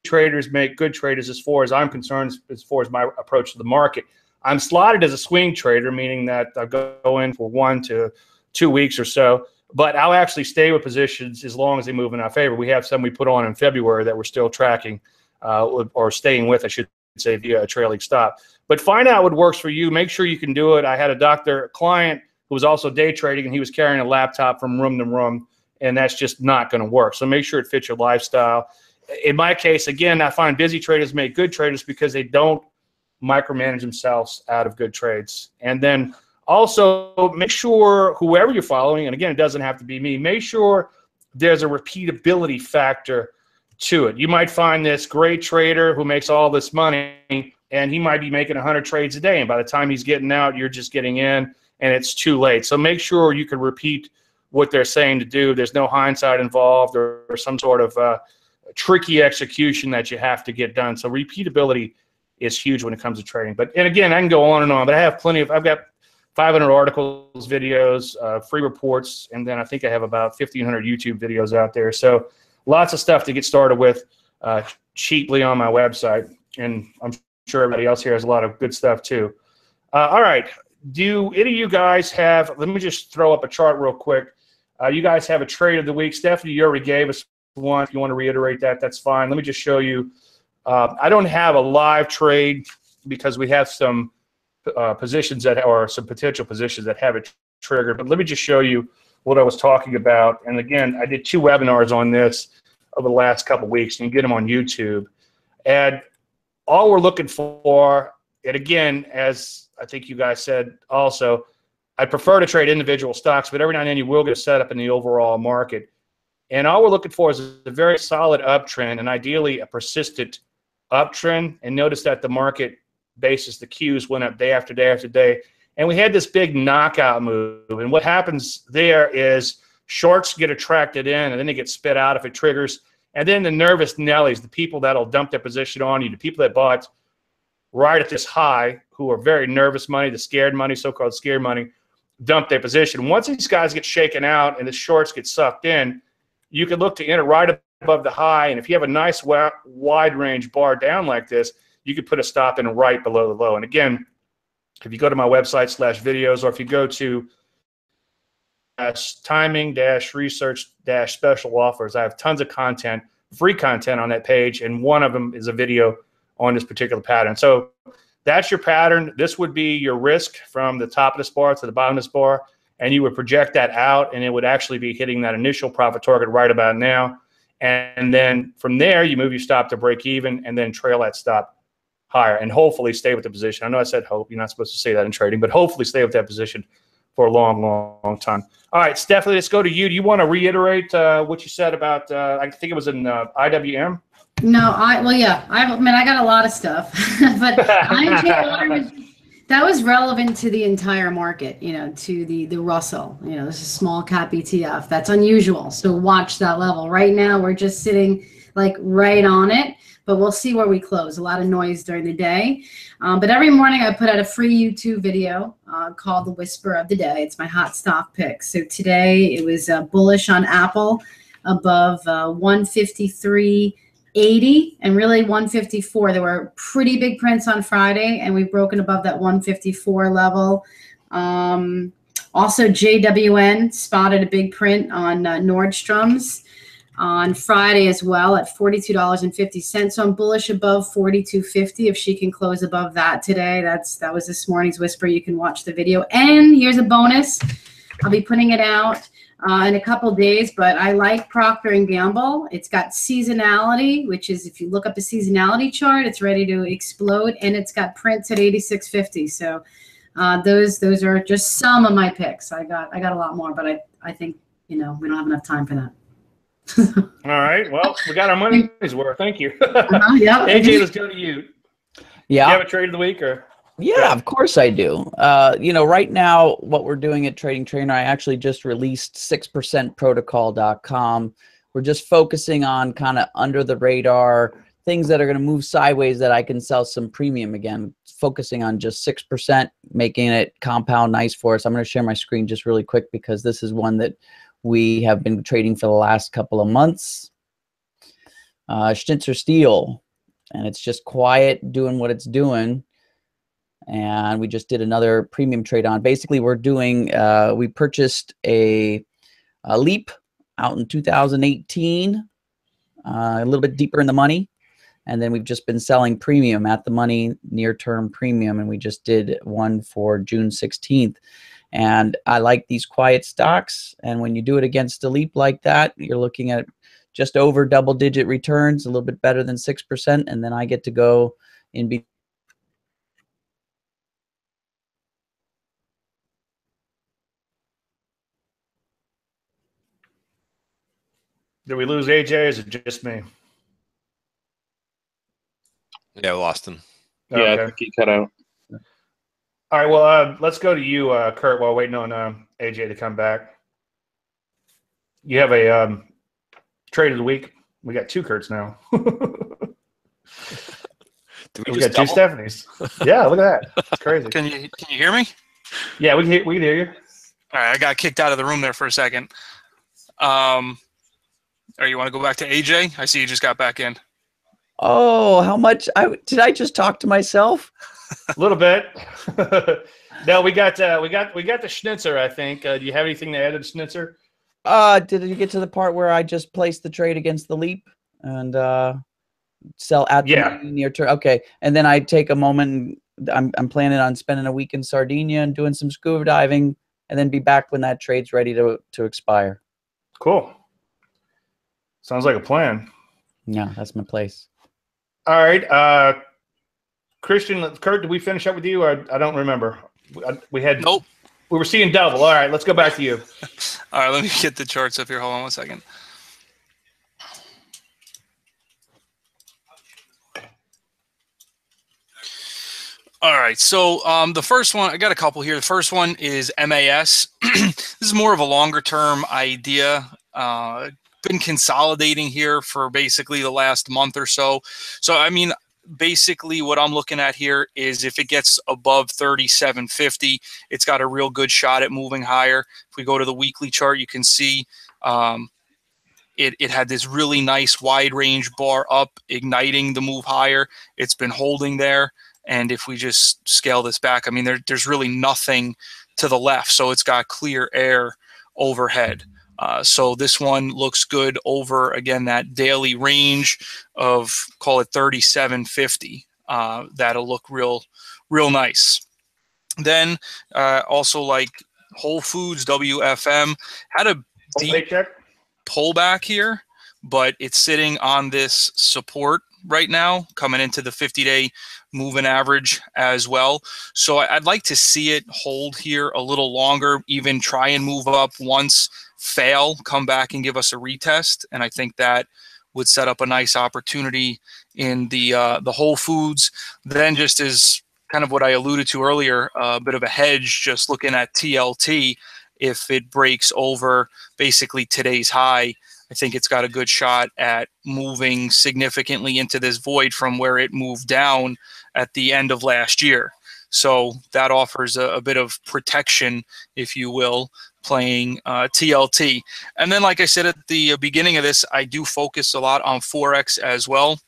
Traders make good traders, as far as I'm concerned, as far as my approach to the market. I'm slotted as a swing trader, meaning that I'll go in for 1 to 2 weeks or so, but I'll actually stay with positions as long as they move in our favor. We have some we put on in February that we're still tracking or staying with, I should say, via a trailing stop. But find out what works for you. Make sure you can do it. I had a client who was also day trading, and he was carrying a laptop from room to room, and that's just not going to work. So make sure it fits your lifestyle. In my case, again, I find busy traders make good traders because they don't micromanage themselves out of good trades. And then also make sure whoever you're following, and again, it doesn't have to be me, make sure there's a repeatability factor to it. You might find this great trader who makes all this money, and he might be making 100 trades a day, and by the time he's getting out, you're just getting in, and it's too late. So make sure you can repeat what they're saying to do. There's no hindsight involved or some sort of tricky execution that you have to get done. So repeatability is huge when it comes to trading. And again, I can go on and on, but I have I've got 500 articles, videos, free reports, and then I think I have about 1,500 YouTube videos out there. So lots of stuff to get started with cheaply on my website, and I'm sure everybody else here has a lot of good stuff too. All right, do any of you guys have, let me just throw up a chart real quick. You guys have a trade of the week. Stefanie, you already gave us one. If you want to reiterate that, that's fine. Let me just show you. I don't have a live trade because we have some positions that, or some potential positions that have it triggered. But let me just show you what I was talking about. And again, I did 2 webinars on this over the last couple of weeks, and you can get them on YouTube. And all we're looking for, and again, as I think you guys said also, I prefer to trade individual stocks, but every now and then you will get a setup in the overall market. And all we're looking for is a very solid uptrend, and ideally a persistent uptrend. And notice that the market basis, the Qs went up day after day after day. And we had this big knockout move. And what happens there is shorts get attracted in, and then they get spit out if it triggers. And then the nervous Nellies, the people that'll dump their position on you, the people that bought right at this high, who are very nervous money, the scared money, so-called scared money, dump their position. Once these guys get shaken out and the shorts get sucked in, you can look to enter right above the high. And if you have a nice wide range bar down like this, you could put a stop in right below the low. And again, if you go to my website /videos, or if you go to timing-research-special offers, I have tons of content, free content on that page, and one of them is a video on this particular pattern. So that's your pattern. This would be your risk from the top of this bar to the bottom of this bar, and you would project that out, and it would actually be hitting that initial profit target right about now. And then from there, you move your stop to break even, and then trail that stop higher, and hopefully stay with the position. I know I said hope. You're not supposed to say that in trading, but hopefully stay with that position for a long, long time. All right, Stefanie, let's go to you. Do you want to reiterate what you said about, I think it was in IWM? No, I got a lot of stuff, but that was relevant to the entire market, to the Russell. This is small cap ETF. That's unusual. So watch that level. Right now, we're just sitting like right on it, but we'll see where we close. A lot of noise during the day. But every morning I put out a free YouTube video called The Whisper of the Day. It's my hot stock pick. So today it was bullish on Apple above 153.80 and really 154. There were pretty big prints on Friday, and we've broken above that 154 level. Also, JWN spotted a big print on Nordstrom's on Friday as well at $42.50. So I'm bullish above 42.50 if she can close above that today. That was this morning's whisper. You can watch the video. And here's a bonus. I'll be putting it out in a couple days, but I like Procter & Gamble. It's got seasonality, which is, if you look up the seasonality chart, it's ready to explode, and it's got prints at 86.50. So those are just some of my picks. I got a lot more, but I think we don't have enough time for that. All right. Well, we got our money's worth. Thank you. Yep. AJ, let's go to you. Yeah. Do you have a trade of the week, or? Yeah, of course I do. Right now, what we're doing at Trading Trainer, I actually just released 6percentprotocol.com. We're just focusing on kind of under the radar things that are going to move sideways that I can sell some premium again, focusing on just 6%, making it compound nice for us. I'm going to share my screen just really quick because this is one that we have been trading for the last couple of months. Schnitzer Steel, and it's just quiet doing what it's doing. and we just did another premium trade on. Basically, we're doing, we purchased a leap out in 2018, a little bit deeper in the money. And then we've just been selling premium at the money, near-term premium, and we just did one for June 16th. And I like these quiet stocks, and when you do it against a leap like that, you're looking at just over double-digit returns, a little bit better than 6%, and then I get to go in between. Did we lose AJ, or is it just me? Yeah, we lost him. Yeah, Okay. I think he cut out. All right, well, let's go to you, Kurt, while waiting on AJ to come back. You have a trade of the week. We got 2 Kurts now. Did we got 2 Stephanies. Yeah, look at that. It's crazy. Can you hear me? Yeah, we can hear you. All right, I got kicked out of the room there for a second. Or you want to go back to AJ? I see you just got back in. Oh, how much? Did I just talk to myself? A little bit. No, we got the Schnitzer, I think. Do you have anything to add to the Schnitzer? Did you get to the part where I just placed the trade against the leap and sell at the near term? Okay, and then I take a moment. And I'm planning on spending a week in Sardinia and doing some scuba diving, and then be back when that trade's ready to expire. Cool. Sounds like a plan. Yeah, that's my place. All right, Christian, Kurt, did we finish up with you? I don't remember. We had nope. We were seeing double. All right, let's go back to you. All right, let me get the charts up here. Hold on one second. All right, so the first one, I got a couple here. The first one is MAS. This is more of a longer term idea. Been consolidating here for basically the last month or so. So, I mean, basically what I'm looking at here is if it gets above 37.50, it's got a real good shot at moving higher. If we go to the weekly chart, you can see it had this really nice wide range bar up, igniting the move higher. It's been holding there. And if we just scale this back, I mean, there's really nothing to the left. So it's got clear air overhead. So this one looks good over, again, that daily range of, call it 37.50. That'll look real nice. Then also like Whole Foods, WFM, had a deep pullback here, but it's sitting on this support right now, coming into the 50-day moving average as well. So I'd like to see it hold here a little longer, even try and move up once, fail, come back and give us a retest. And I think that would set up a nice opportunity in the Whole Foods. Then just as kind of what I alluded to earlier, a bit of a hedge, just looking at TLT. If it breaks over basically today's high, I think it's got a good shot at moving significantly into this void from where it moved down at the end of last year. So that offers a bit of protection, if you will, playing TLT. And then, like I said at the beginning of this, I do focus a lot on Forex as well.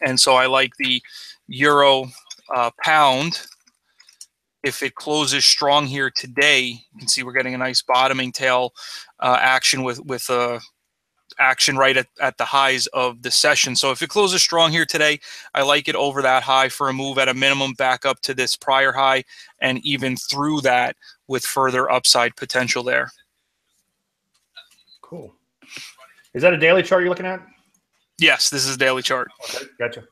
And so I like the Euro pound. If it closes strong here today, you can see we're getting a nice bottoming tail action with action right at the highs of the session. So if it closes strong here today, I like it over that high for a move at a minimum back up to this prior high and even through that with further upside potential there. Cool. Is that a daily chart you're looking at? Yes, this is a daily chart. Okay, gotcha.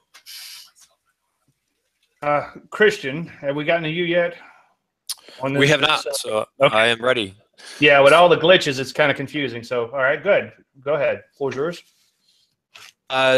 Christian, have we gotten to you yet? We have not, so okay. I am ready. Yeah, with all the glitches, it's kind of confusing. So, all right, good. Go ahead. Floor's yours.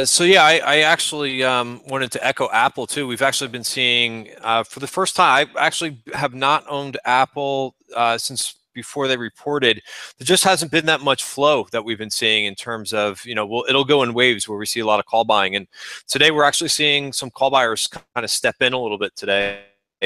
So yeah, I actually wanted to echo Apple too. We've actually been seeing for the first time. I actually have not owned Apple since before they reported. There just hasn't been that much flow that we've been seeing in terms of, you know, well, it'll go in waves where we see a lot of call buying. And today we're actually seeing some call buyers kind of step in a little bit today.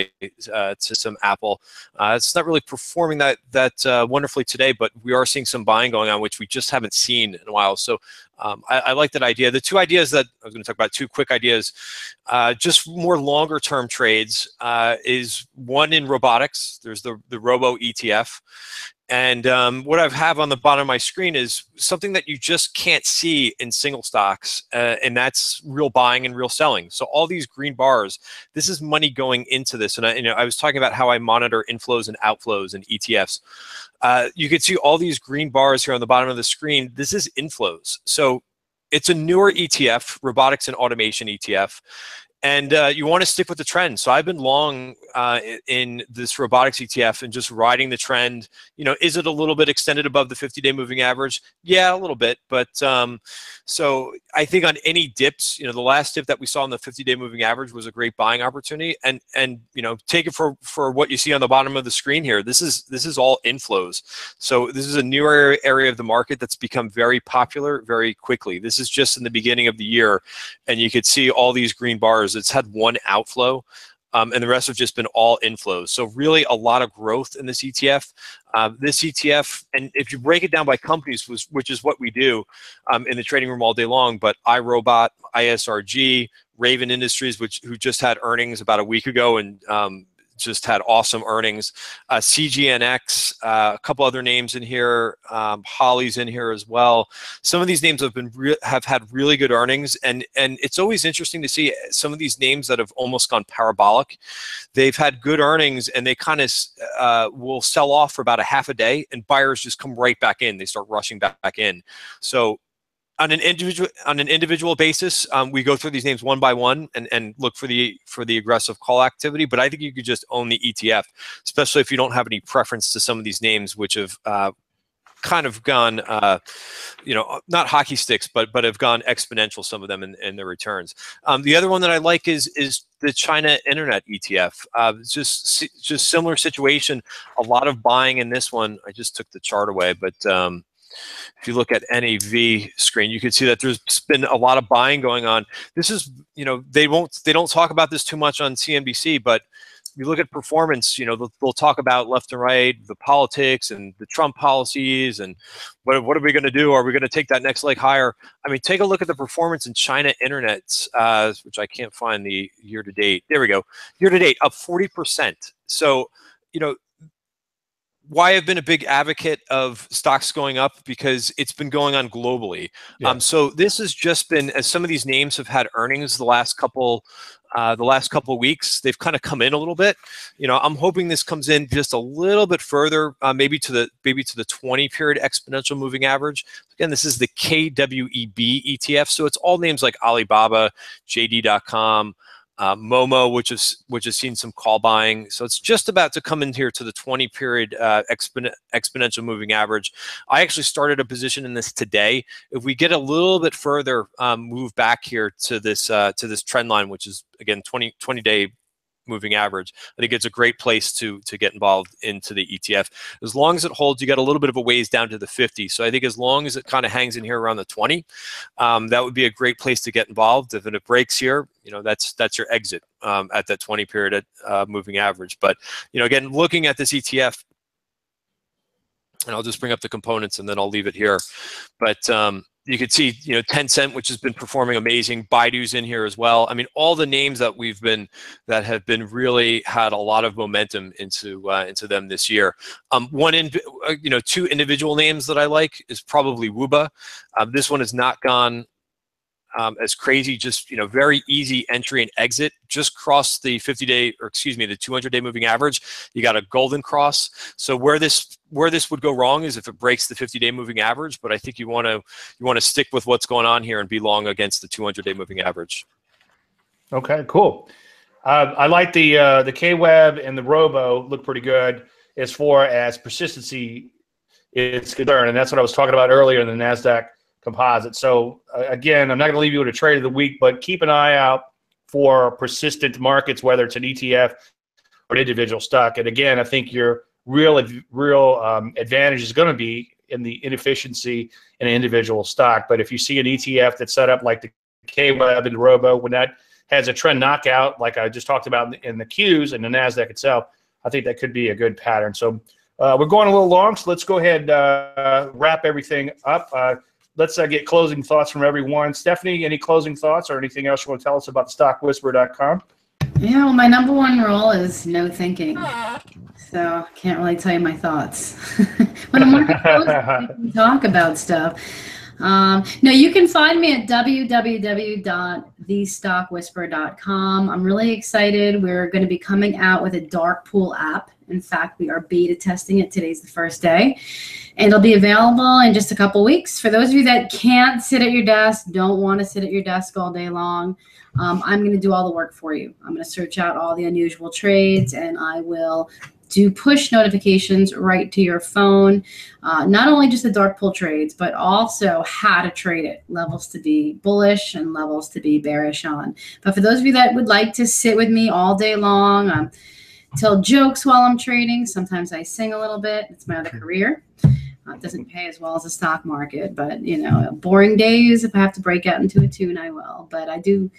to some Apple. It's not really performing that wonderfully today, but we are seeing some buying going on, which we just haven't seen in a while. So I like that idea. The two ideas that I was going to talk about, two quick ideas, just more longer term trades, is one in robotics. There's the Robo ETF. And what I have on the bottom of my screen is something that you just can't see in single stocks, and that's real buying and real selling. So all these green bars, this is money going into this. And I was talking about how I monitor inflows and outflows in ETFs. You can see all these green bars here on the bottom of the screen. This is inflows. So it's a newer ETF, robotics and automation ETF. And you want to stick with the trend. So I've been long in this robotics ETF and just riding the trend. You know, is it a little bit extended above the 50-day moving average? Yeah, a little bit. But so I think on any dips, you know, the last dip that we saw on the 50-day moving average was a great buying opportunity. And you know, take it for what you see on the bottom of the screen here. This is all inflows. So this is a newer area of the market that's become very popular very quickly. This is just in the beginning of the year, and you could see all these green bars. It's had one outflow, and the rest have just been all inflows. So really a lot of growth in this ETF. This ETF, and if you break it down by companies, which is what we do in the trading room all day long, but iRobot, ISRG, Raven Industries, who just had earnings about a week ago and just had awesome earnings. CGNX, a couple other names in here. Holly's in here as well. Some of these names have had really good earnings, and it's always interesting to see some of these names that have almost gone parabolic. They've had good earnings, and they kind of will sell off for about a half a day, and buyers just come right back in. They start rushing back in. So on an individual basis, we go through these names one by one and look for the aggressive call activity. But I think you could just own the ETF, especially if you don't have any preference to some of these names, which have kind of gone, you know, not hockey sticks, but have gone exponential. Some of them in their returns. The other one that I like is the China Internet ETF. Just similar situation. A lot of buying in this one. I just took the chart away, but. If you look at NAV screen, you can see that there's been a lot of buying going on. This is, you know, they don't talk about this too much on CNBC, but you look at performance, you know, they'll talk about left and right, the politics and the Trump policies and what are we going to do? Are we going to take that next leg higher? I mean, take a look at the performance in China Internet, which I can't find the year to date. There we go. Year to date, up 40%. So, you know, why I've been a big advocate of stocks going up, because it's been going on globally. Yeah. So this has just been, as some of these names have had earnings the last couple of weeks, they've kind of come in a little bit. You know, I'm hoping this comes in just a little bit further, maybe to the 20-period exponential moving average. Again, this is the KWEB ETF, so it's all names like Alibaba, JD.com. Momo, which has seen some call buying. So it's just about to come in here to the 20-period exponential moving average. I actually started a position in this today. If we get a little bit further move back here to this trend line, which is again 20-day moving average, I think it's a great place to get involved into the ETF. As long as it holds, you got a little bit of a ways down to the 50. So I think as long as it kind of hangs in here around the 20, that would be a great place to get involved. If it breaks here, you know, that's your exit at that 20-period moving average. But, you know, again, looking at this ETF, and I'll just bring up the components and then I'll leave it here. But you could see, you know, Tencent, which has been performing amazing. Baidu's in here as well. I mean, all the names that have been really had a lot of momentum into them this year. Two individual names that I like is probably Wuba. This one has not gone as crazy, just, you know, very easy entry and exit. Just cross the 50-day, or excuse me, the 200-day moving average. You got a golden cross. So where this would go wrong is if it breaks the 50-day moving average. But I think you want to stick with what's going on here and be long against the 200-day moving average. Okay, cool. I like the KWEB and the Robo look pretty good as far as persistency is concerned, and that's what I was talking about earlier in the NASDAQ composite. So again, I'm not going to leave you with a trade of the week, but keep an eye out for persistent markets, whether it's an ETF or an individual stock. And again, I think your real advantage is going to be in the inefficiency in an individual stock. But if you see an ETF that's set up like the KWEB and the Robo, when that has a trend knockout, like I just talked about in the Qs and the NASDAQ itself, I think that could be a good pattern. So we're going a little long, so let's go ahead and wrap everything up. Let's get closing thoughts from everyone. Stefanie, any closing thoughts or anything else you want to tell us about stockwhisperer.com? Yeah, well, my number one rule is no thinking. So can't really tell you my thoughts. When I'm working close, I can talk about stuff. No, you can find me at www.thestockwhisperer.com. I'm really excited. We're going to be coming out with a dark pool app. In fact, we are beta testing it. Today's the first day. And it'll be available in just a couple weeks. For those of you that can't sit at your desk, don't want to sit at your desk all day long, I'm going to do all the work for you. I'm going to search out all the unusual trades, and I will do push notifications right to your phone. Not only just the dark pool trades, but also how to trade it, levels to be bullish and levels to be bearish on. But for those of you that would like to sit with me all day long, tell jokes while I'm trading, sometimes I sing a little bit. It's my other career. It doesn't pay as well as the stock market, but you know, boring days, if I have to break out into a tune, I will. But I do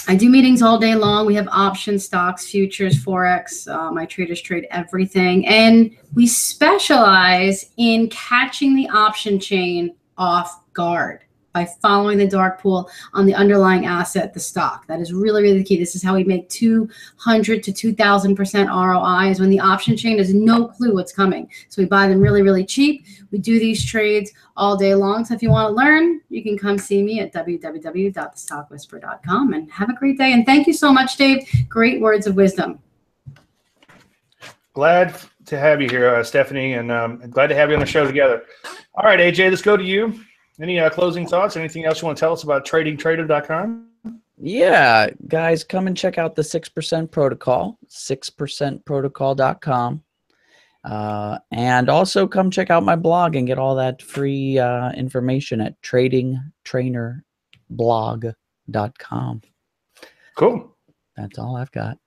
meetings all day long. We have options, stocks, futures, Forex. My traders trade everything. And we specialize in catching the option chain off guard by following the dark pool on the underlying asset, the stock. That is really, really the key. This is how we make 200 to 2,000% ROIs when the option chain has no clue what's coming. So we buy them really, really cheap. We do these trades all day long. So if you want to learn, you can come see me at www.thestockwhisperer.com, and have a great day. And thank you so much, Dave. Great words of wisdom. Glad to have you here, Stefanie, and glad to have you on the show together. All right, AJ, let's go to you. Any closing thoughts? Anything else you want to tell us about tradingtrader.com? Yeah, guys, come and check out the 6% protocol, 6percentprotocol.com. And also come check out my blog and get all that free information at tradingtrainerblog.com. Cool. That's all I've got.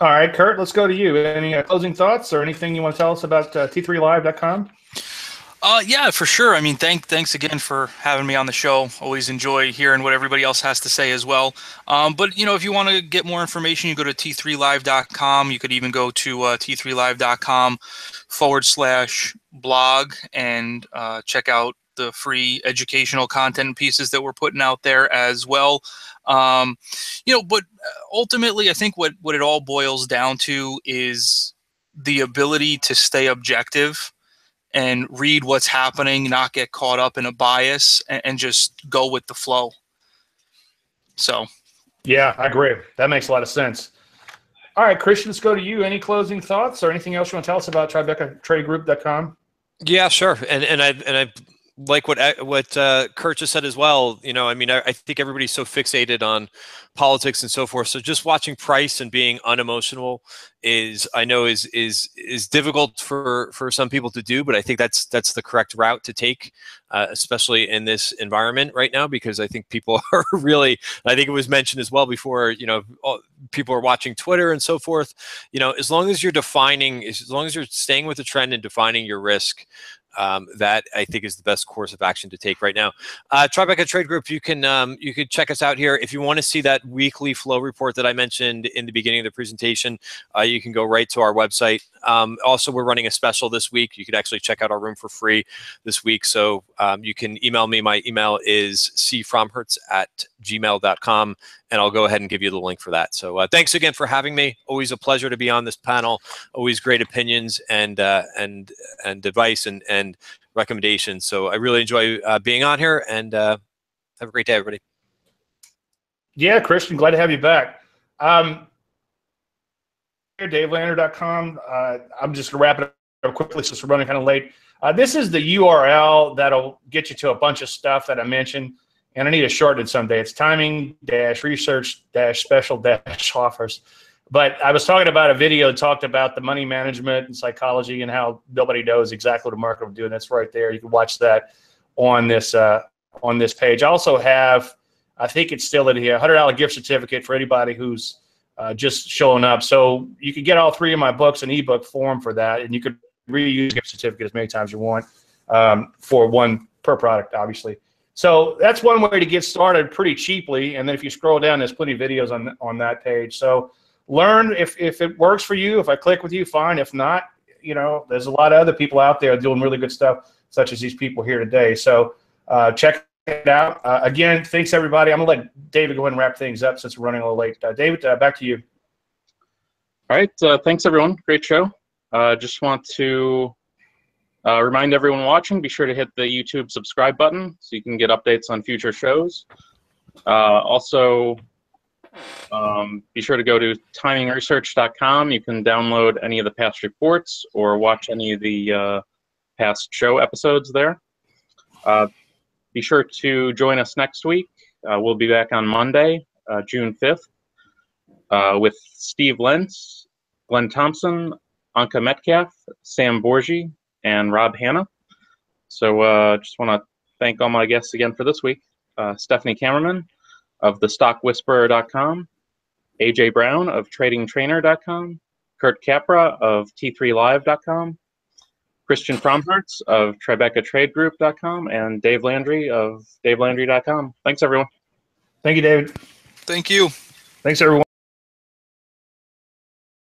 All right, Kurt, let's go to you. Any closing thoughts or anything you want to tell us about T3Live.com? Yeah, for sure. I mean, thanks again for having me on the show. Always enjoy hearing what everybody else has to say as well. But, you know, if you want to get more information, you go to T3Live.com. You could even go to T3Live.com/blog and check out the free educational content pieces that we're putting out there as well. You know, but ultimately, I think what it all boils down to is the ability to stay objective and read what's happening, not get caught up in a bias, and just go with the flow. So, yeah, I agree. That makes a lot of sense. All right, Christian, let's go to you. Any closing thoughts or anything else you want to tell us about TribecaTradeGroup.com? Yeah, sure. And I like what Kurt just said as well. You know, I mean, I think everybody's so fixated on politics and so forth. So just watching price and being unemotional is difficult for some people to do, but I think that's the correct route to take, especially in this environment right now, because I think people are really, I think it was mentioned as well before, you know, people are watching Twitter and so forth. You know, as long as you're staying with the trend and defining your risk, that I think is the best course of action to take right now. Tribeca Trade Group, you can check us out here. If you want to see that weekly flow report that I mentioned in the beginning of the presentation, you can go right to our website. Also, we're running a special this week. You could actually check out our room for free this week. So you can email me. My email is cfromhertz@gmail.com, and I'll go ahead and give you the link for that. So thanks again for having me. Always a pleasure to be on this panel. Always great opinions and advice and recommendations. So I really enjoy being on here, and have a great day, everybody. Yeah, Christian, glad to have you back. DaveLandry.com. I'm just going to wrap it up quickly since we're running kind of late. This is the URL that'll get you to a bunch of stuff that I mentioned, and I need to shorten it someday. It's timing-research-special-offers. But I was talking about a video that talked about the money management and psychology and how nobody knows exactly what the market will do, and that's right there. You can watch that on this page. I also have, I think it's still in here, a $100 gift certificate for anybody who's just showing up. So you can get all three of my books in ebook form for that, and you could reuse gift certificate as many times as you want for one per product, obviously. So that's one way to get started pretty cheaply. And then if you scroll down, there's plenty of videos on that page. So learn if it works for you. If I click with you, fine. If not, you know, there's a lot of other people out there doing really good stuff, such as these people here today. So check it out. Again, thanks, everybody. I'm going to let David go ahead and wrap things up since we're running a little late. David, back to you. All right. Thanks, everyone. Great show. Just want to remind everyone watching, be sure to hit the YouTube subscribe button so you can get updates on future shows. Also, be sure to go to TimingResearch.com. You can download any of the past reports or watch any of the past show episodes there. Be sure to join us next week. We'll be back on Monday, June 5th, with Steve Lentz, Glenn Thompson, Anka Metcalf, Sam Borgi, and Rob Hanna. So just want to thank all my guests again for this week. Stefanie Kammerman of thestockwhisperer.com, AJ Brown of tradingtrainer.com, Kurt Capra of T3Live.com, Christian Fromhertz of TribecaTradeGroup.com, and Dave Landry of DaveLandry.com. Thanks, everyone. Thank you, David. Thank you. Thanks, everyone.